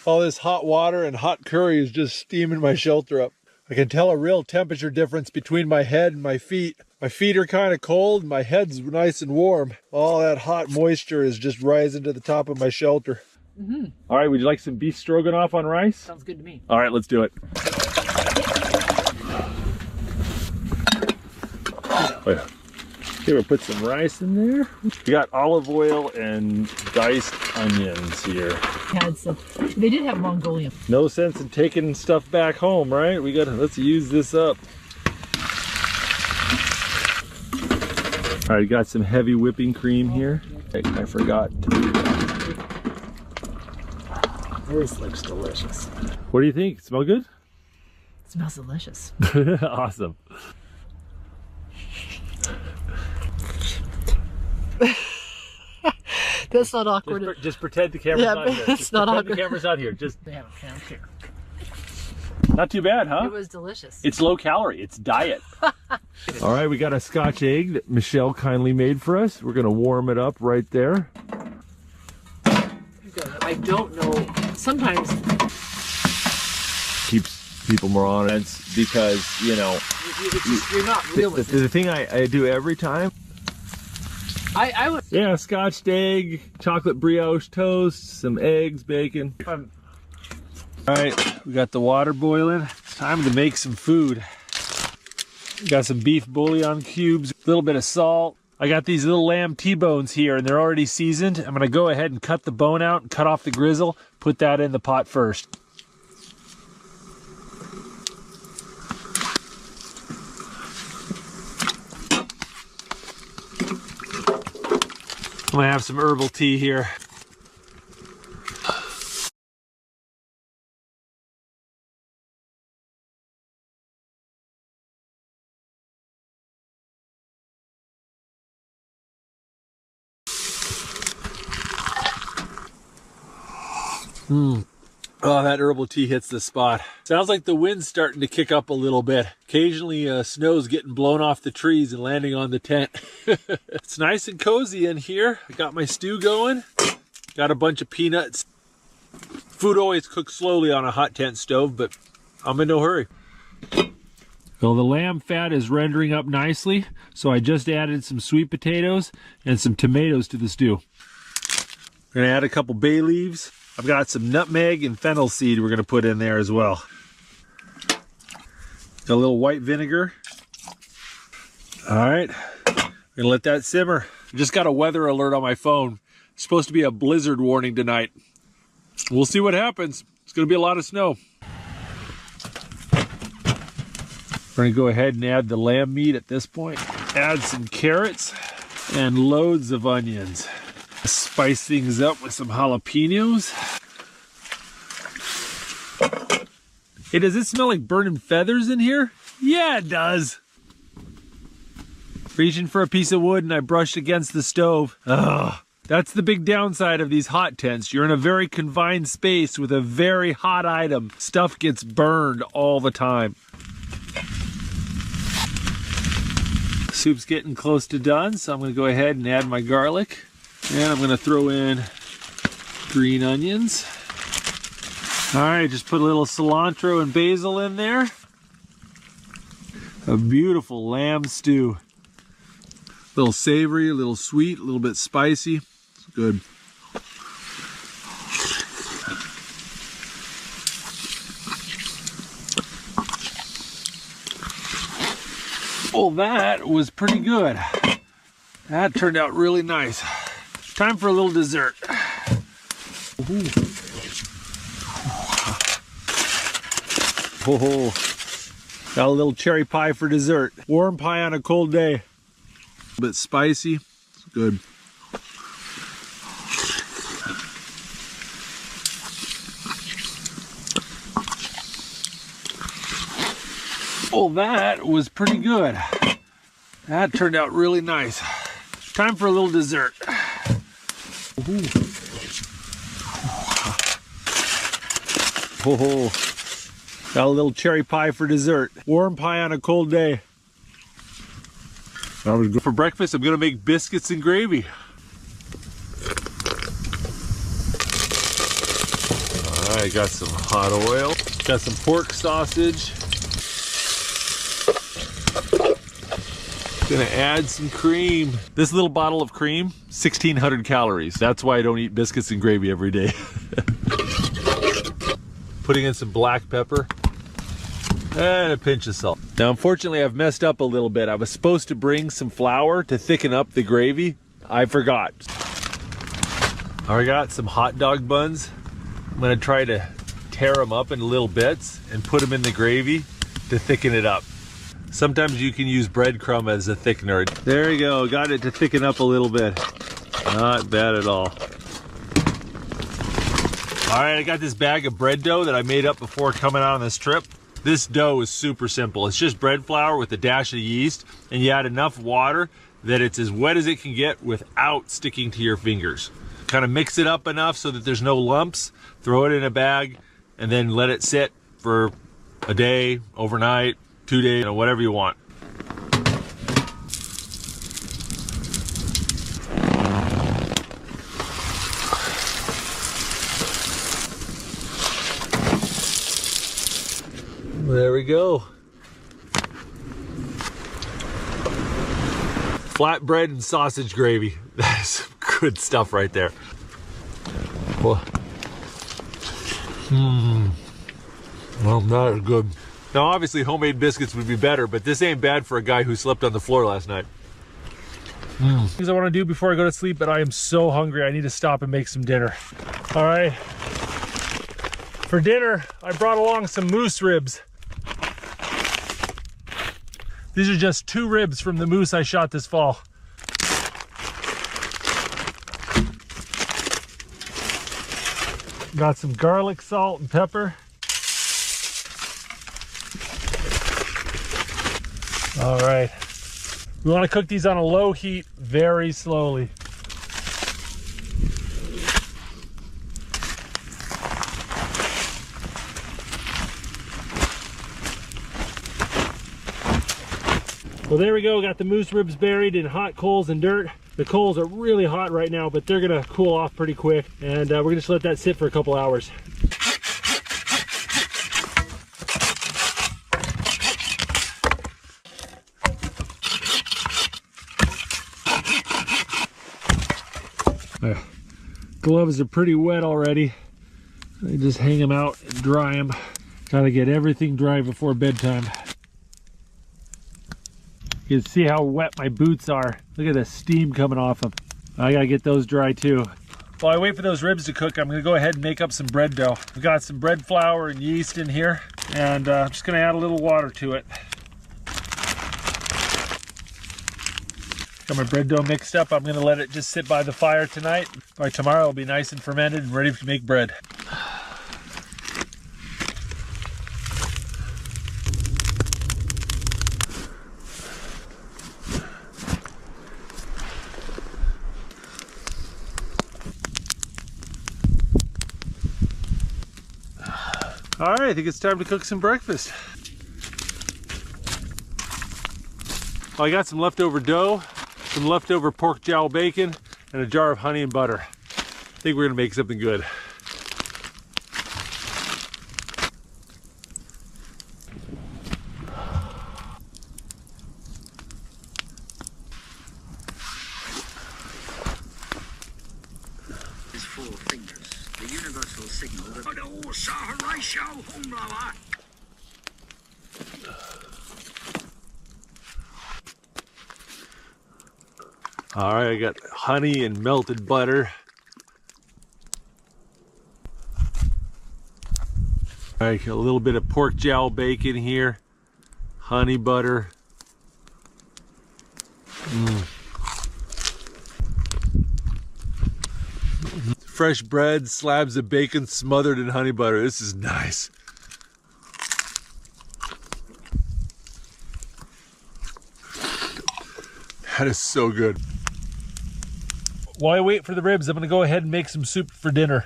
All this hot water and hot curry is just steaming my shelter up. I can tell a real temperature difference between my head and my feet. My feet are kind of cold, my head's nice and warm. All that hot moisture is just rising to the top of my shelter. All right, would you like some beef stroganoff on rice? Sounds good to me. All right, let's do it. Oh, yeah. Okay, we'll put some rice in there. We got olive oil and diced onions here. Had some. They did have Mongolian. No sense in taking stuff back home, right? Let's use this up. All right, got some heavy whipping cream here. I forgot to do that. This looks delicious. What do you think? Smell good? It smells delicious. Awesome. That's not awkward. Just pretend the camera's not here. It's not awkward. The camera's not here. Just They have a campfire. not too bad, huh? It was delicious. It's low calorie. It's diet. All right, we got a Scotch egg that Michelle kindly made for us. We're gonna warm it up right there. I don't know. Sometimes Keeps people more honest because, you know, you're not real with it. the thing I do every time. I would. Yeah, scotched egg, chocolate brioche toast, some eggs, bacon. All right, we got the water boiling. It's time to make some food. Got some beef bouillon cubes, a little bit of salt. I got these little lamb T-bones here and they're already seasoned. I'm gonna go ahead and cut the bone out and cut off the grizzle, put that in the pot first. I'm gonna have some herbal tea here. Oh, that herbal tea hits the spot. Sounds like the wind's starting to kick up a little bit. Occasionally snow's getting blown off the trees and landing on the tent. It's nice and cozy in here. I got my stew going. Got a bunch of peanuts. Food always cooks slowly on a hot tent stove, but I'm in no hurry. Well, the lamb fat is rendering up nicely, so I just added some sweet potatoes and some tomatoes to the stew. We're gonna add a couple bay leaves. I've got some nutmeg and fennel seed we're gonna put in there as well. Got a little white vinegar. All right, we're gonna let that simmer. I just got a weather alert on my phone. It's supposed to be a blizzard warning tonight. We'll see what happens. It's gonna be a lot of snow. We're gonna go ahead and add the lamb meat at this point. Add some carrots and loads of onions. Spice things up with some jalapenos. Hey, does it smell like burning feathers in here? Yeah, it does. Reaching for a piece of wood and I brushed against the stove. Ugh. That's the big downside of these hot tents. You're in a very confined space with a very hot item. Stuff gets burned all the time. Soup's getting close to done, so I'm gonna go ahead and add my garlic. And I'm gonna throw in green onions. All right, just put a little cilantro and basil in there. A beautiful lamb stew. A little savory, a little sweet, a little bit spicy. It's good. Well, that was pretty good. That turned out really nice. Time for a little dessert. Ooh. Oh, got a little cherry pie for dessert. Warm pie on a cold day. A bit spicy. It's good. Well, that was pretty good. That turned out really nice. Time for a little dessert. Ooh. Oh, got a little cherry pie for dessert. Warm pie on a cold day. That was good. For breakfast, I'm gonna make biscuits and gravy. All right, got some hot oil. Got some pork sausage. Gonna add some cream. This little bottle of cream, 1,600 calories. That's why I don't eat biscuits and gravy every day. Putting in some black pepper and a pinch of salt. Now, unfortunately, I've messed up a little bit. I was supposed to bring some flour to thicken up the gravy. I forgot. I got some hot dog buns. I'm gonna try to tear them up into little bits and put them in the gravy to thicken it up. Sometimes you can use breadcrumb as a thickener. There you go, got it to thicken up a little bit. Not bad at all. All right, I got this bag of bread dough that I made up before coming out on this trip. This dough is super simple. It's just bread flour with a dash of yeast, and you add enough water that it's as wet as it can get without sticking to your fingers. Kind of mix it up enough so that there's no lumps, throw it in a bag, and then let it sit for a day, overnight, 2 days, you know, whatever you want. There we go. Flatbread and sausage gravy. That's good stuff right there. Well, that is good. Now, obviously, homemade biscuits would be better, but this ain't bad for a guy who slept on the floor last night. Things I want to do before I go to sleep, but I am so hungry. I need to stop and make some dinner. All right. For dinner, I brought along some moose ribs. These are just 2 ribs from the moose I shot this fall. Got some garlic, salt, and pepper. All right. We want to cook these on a low heat very slowly. Well, there we go. Got the moose ribs buried in hot coals and dirt. The coals are really hot right now, but they're gonna cool off pretty quick. And we're gonna just let that sit for a couple hours. Gloves are pretty wet already. I just hang them out and dry them. Gotta get everything dry before bedtime. You can see how wet my boots are. Look at the steam coming off them. I gotta get those dry too. While I wait for those ribs to cook, I'm gonna go ahead and make up some bread dough. We've got some bread flour and yeast in here, and I'm just gonna add a little water to it. Got my bread dough mixed up. I'm gonna let it just sit by the fire tonight. By tomorrow, it'll be nice and fermented and ready to make bread. All right, I think it's time to cook some breakfast. I got some leftover dough, some leftover pork jowl bacon, and a jar of honey and butter. I think we're gonna make something good. signal that oh, sorry, show hornblower. All right, I got honey and melted butter. All right, a little bit of pork jowl bacon here, honey butter. Fresh bread, slabs of bacon smothered in honey butter. This is nice. That is so good. While I wait for the ribs, I'm gonna go ahead and make some soup for dinner.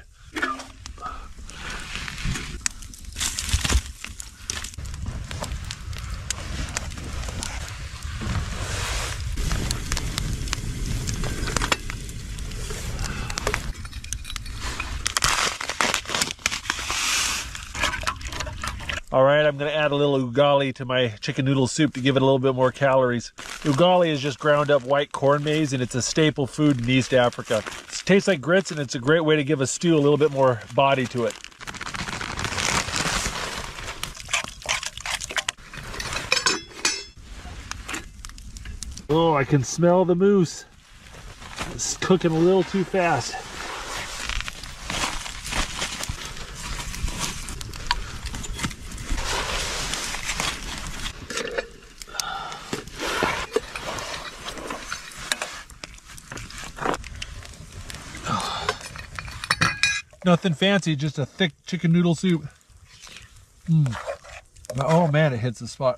All right, I'm gonna add a little ugali to my chicken noodle soup to give it a little bit more calories. Ugali is just ground up white corn maize, and it's a staple food in East Africa. It tastes like grits, and it's a great way to give a stew a little bit more body to it. Oh, I can smell the moose. It's cooking a little too fast. Nothing fancy, just a thick chicken noodle soup. Oh man, it hits the spot.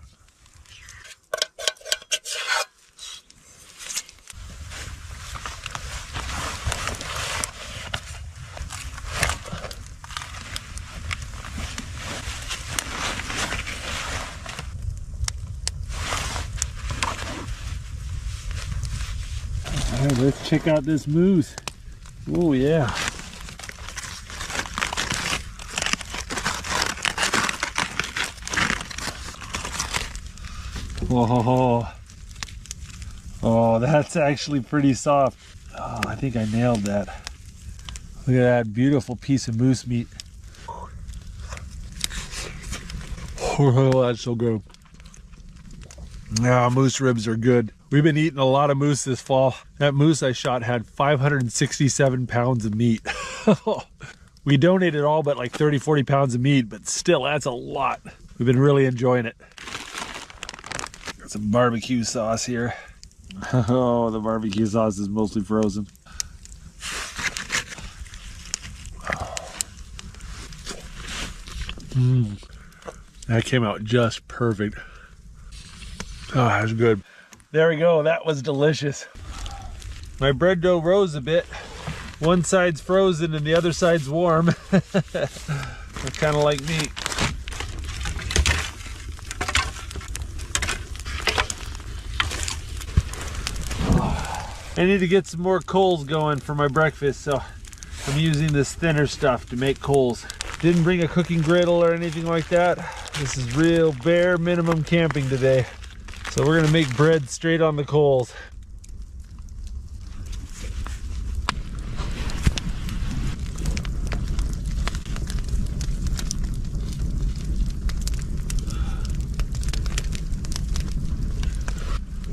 All right, let's check out this moose. Oh yeah. Whoa. Oh, that's actually pretty soft. Oh, I think I nailed that. Look at that beautiful piece of moose meat. Oh, that's so good. Yeah, moose ribs are good. We've been eating a lot of moose this fall. That moose I shot had 567 pounds of meat. We donated all but like 30, 40 pounds of meat, but still, that's a lot. We've been really enjoying it. Some barbecue sauce here. Oh, the barbecue sauce is mostly frozen. That came out just perfect. Oh, that was good. There we go. That was delicious. My bread dough rose a bit. One side's frozen and the other side's warm. They're kind of like me. I need to get some more coals going for my breakfast, so I'm using this thinner stuff to make coals. Didn't bring a cooking griddle or anything like that. This is real bare minimum camping today. So we're gonna make bread straight on the coals.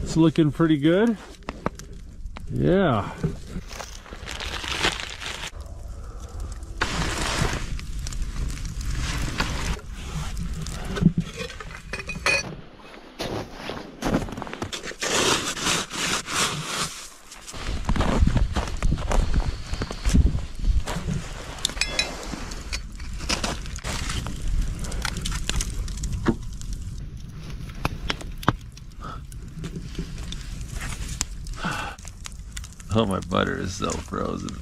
It's looking pretty good. Yeah. Oh, my butter is so frozen.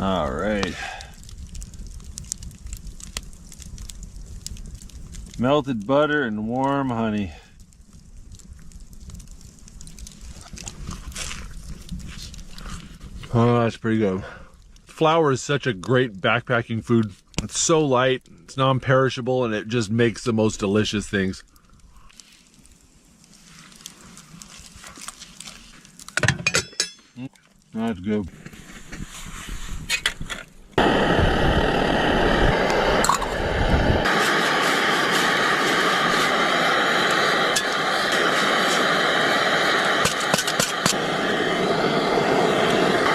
All right. Melted butter and warm honey. Oh, that's pretty good. Flour is such a great backpacking food. It's so light, it's non-perishable, and it just makes the most delicious things. That's good.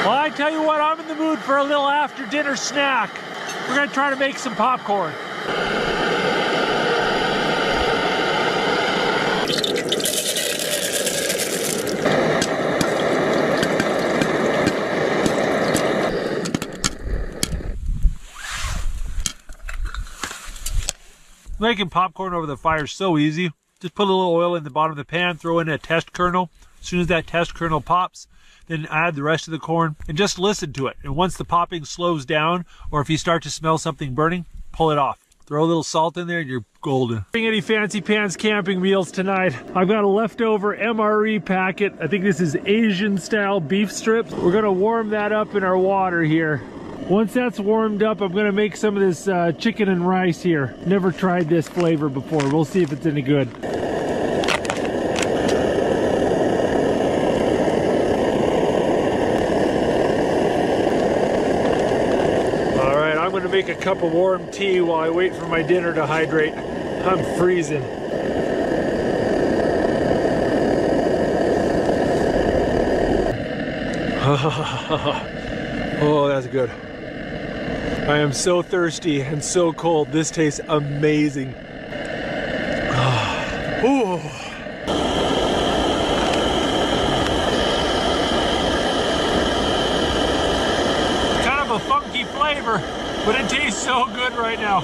Well, I tell you what, I'm in the mood for a little after dinner snack. We're gonna try to make some popcorn. Making popcorn over the fire is so easy. Just put a little oil in the bottom of the pan, throw in a test kernel. As soon as that test kernel pops, then add the rest of the corn and just listen to it. And once the popping slows down, or if you start to smell something burning, pull it off. Throw a little salt in there and you're golden. Bring any fancy pants camping meals tonight. I've got a leftover MRE packet. I think this is Asian style beef strips. We're gonna warm that up in our water here. Once that's warmed up, I'm gonna make some of this chicken and rice here. Never tried this flavor before. We'll see if it's any good. All right, I'm gonna make a cup of warm tea while I wait for my dinner to hydrate. I'm freezing. Oh, that's good. I am so thirsty and so cold. This tastes amazing. Ooh. Kind of a funky flavor, but it tastes so good right now.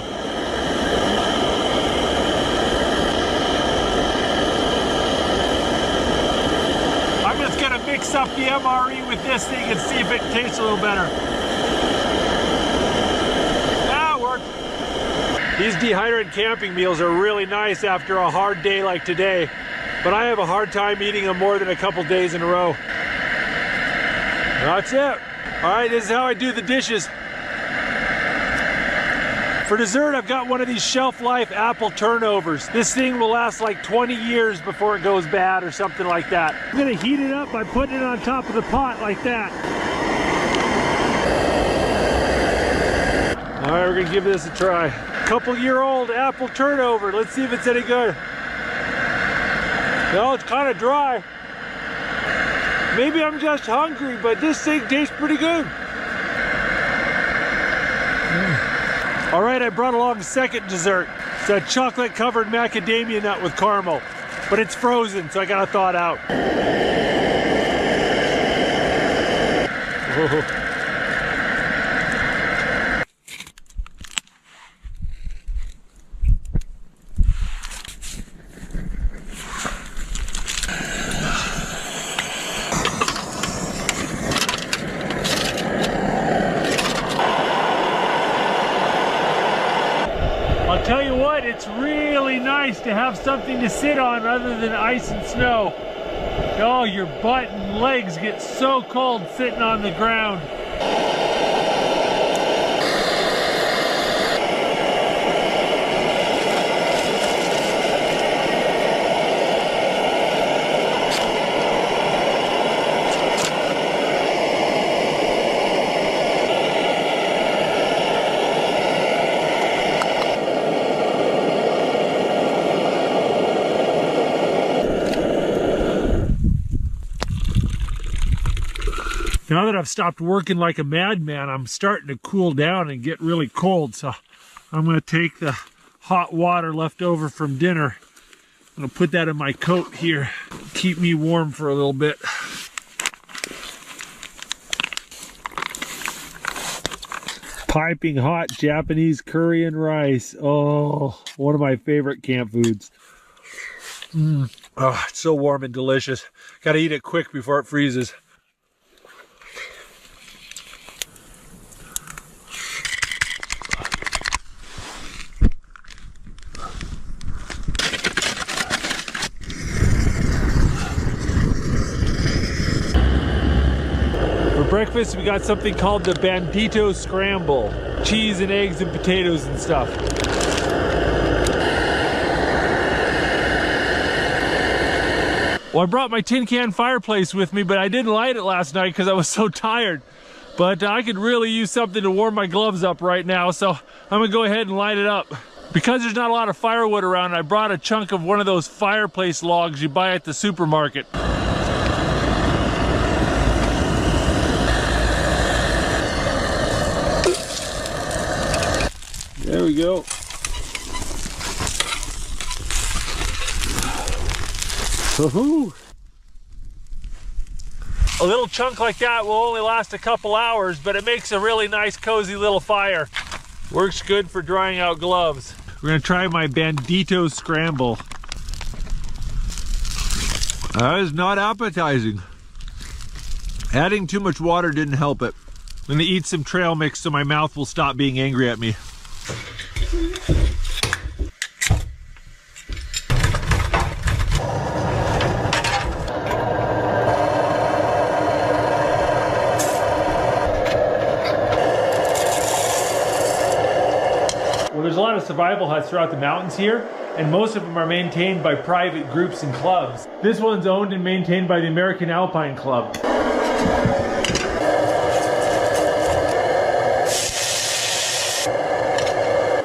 I'm just gonna mix up the MRE with this thing and see if it tastes a little better. These dehydrated camping meals are really nice after a hard day like today, but I have a hard time eating them more than a couple days in a row. That's it. All right, this is how I do the dishes. For dessert, I've got one of these shelf life apple turnovers. This thing will last like 20 years before it goes bad or something like that. I'm gonna heat it up by putting it on top of the pot like that. All right, we're gonna give this a try. Couple-year-old apple turnover. Let's see if it's any good. No, it's kind of dry. Maybe I'm just hungry, but this thing tastes pretty good. All right, I brought along a second dessert. It's a chocolate-covered macadamia nut with caramel, but it's frozen, so I gotta thaw it out. Oh. I'll tell you what, it's really nice to have something to sit on other than ice and snow. Oh, your butt and legs get so cold sitting on the ground. Now that I've stopped working like a madman, I'm starting to cool down and get really cold. So I'm going to take the hot water left over from dinner. I'm going to put that in my coat here. Keep me warm for a little bit. Piping hot Japanese curry and rice. Oh, one of my favorite camp foods. Oh, it's so warm and delicious. Got to eat it quick before it freezes. breakfast, we got something called the Bandito Scramble. Cheese and eggs and potatoes and stuff. Well, I brought my tin can fireplace with me, but I didn't light it last night because I was so tired. But I could really use something to warm my gloves up right now, so I'm gonna go ahead and light it up. Because there's not a lot of firewood around, I brought a chunk of one of those fireplace logs you buy at the supermarket. There we go. Woohoo! A little chunk like that will only last a couple hours, but it makes a really nice cozy little fire. Works good for drying out gloves. We're gonna try my Bandito Scramble. That is not appetizing. Adding too much water didn't help it. I'm gonna eat some trail mix so my mouth will stop being angry at me. Well, there's a lot of survival huts throughout the mountains here, and most of them are maintained by private groups and clubs. This one's owned and maintained by the American Alpine Club.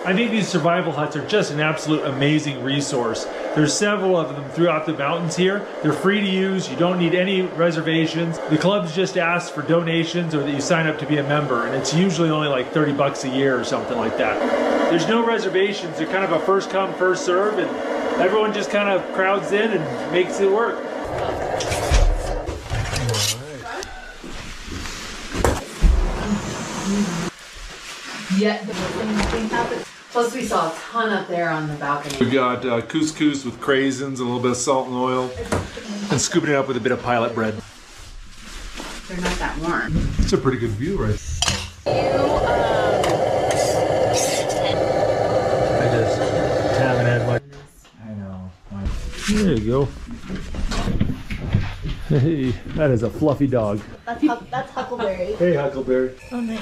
I think these survival huts are just an absolute amazing resource. There's several of them throughout the mountains here. They're free to use, you don't need any reservations. The clubs just ask for donations or that you sign up to be a member, and it's usually only like 30 bucks a year or something like that. There's no reservations, they're kind of a first come, first serve, and everyone just kind of crowds in and makes it work. Yeah, the same thing happened. Plus we saw a ton up there on the balcony. We've got couscous with craisins, a little bit of salt and oil, and scooping it up with a bit of pilot bread. They're not that warm. It's a pretty good view, right? I just haven't had much. I know. There you go. Hey, that is a fluffy dog. That's Huckleberry. Hey, Huckleberry. Oh, nice.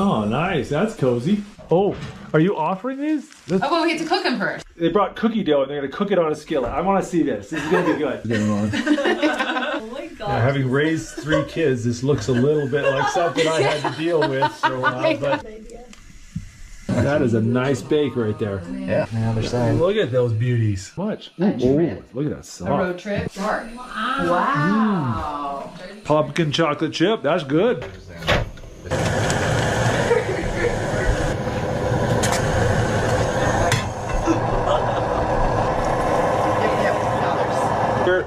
Oh, nice. That's cozy. Oh, are you offering these? Oh, well, we have to cook them first. They brought cookie dough and they're going to cook it on a skillet. I want to see this. This is going to be good. Oh my God. Now, having raised 3 kids, this looks a little bit like something I had to deal with. So, but that is a nice bake right there. Yeah, on the other side. Look at those beauties. Much. Ooh, look at that A sauce. road trip. Dark. Wow. Pumpkin chocolate chip. That's good.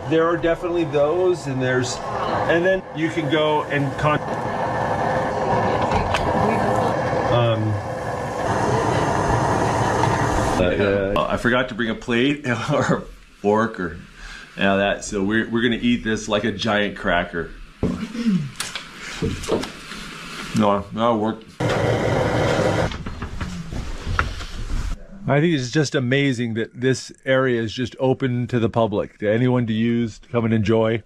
There are definitely those, and then you can go and I forgot to bring a plate or a fork or that, so we're gonna eat this like a giant cracker. No, that'll work. I think it's just amazing that this area is just open to the public, to anyone to use, to come and enjoy.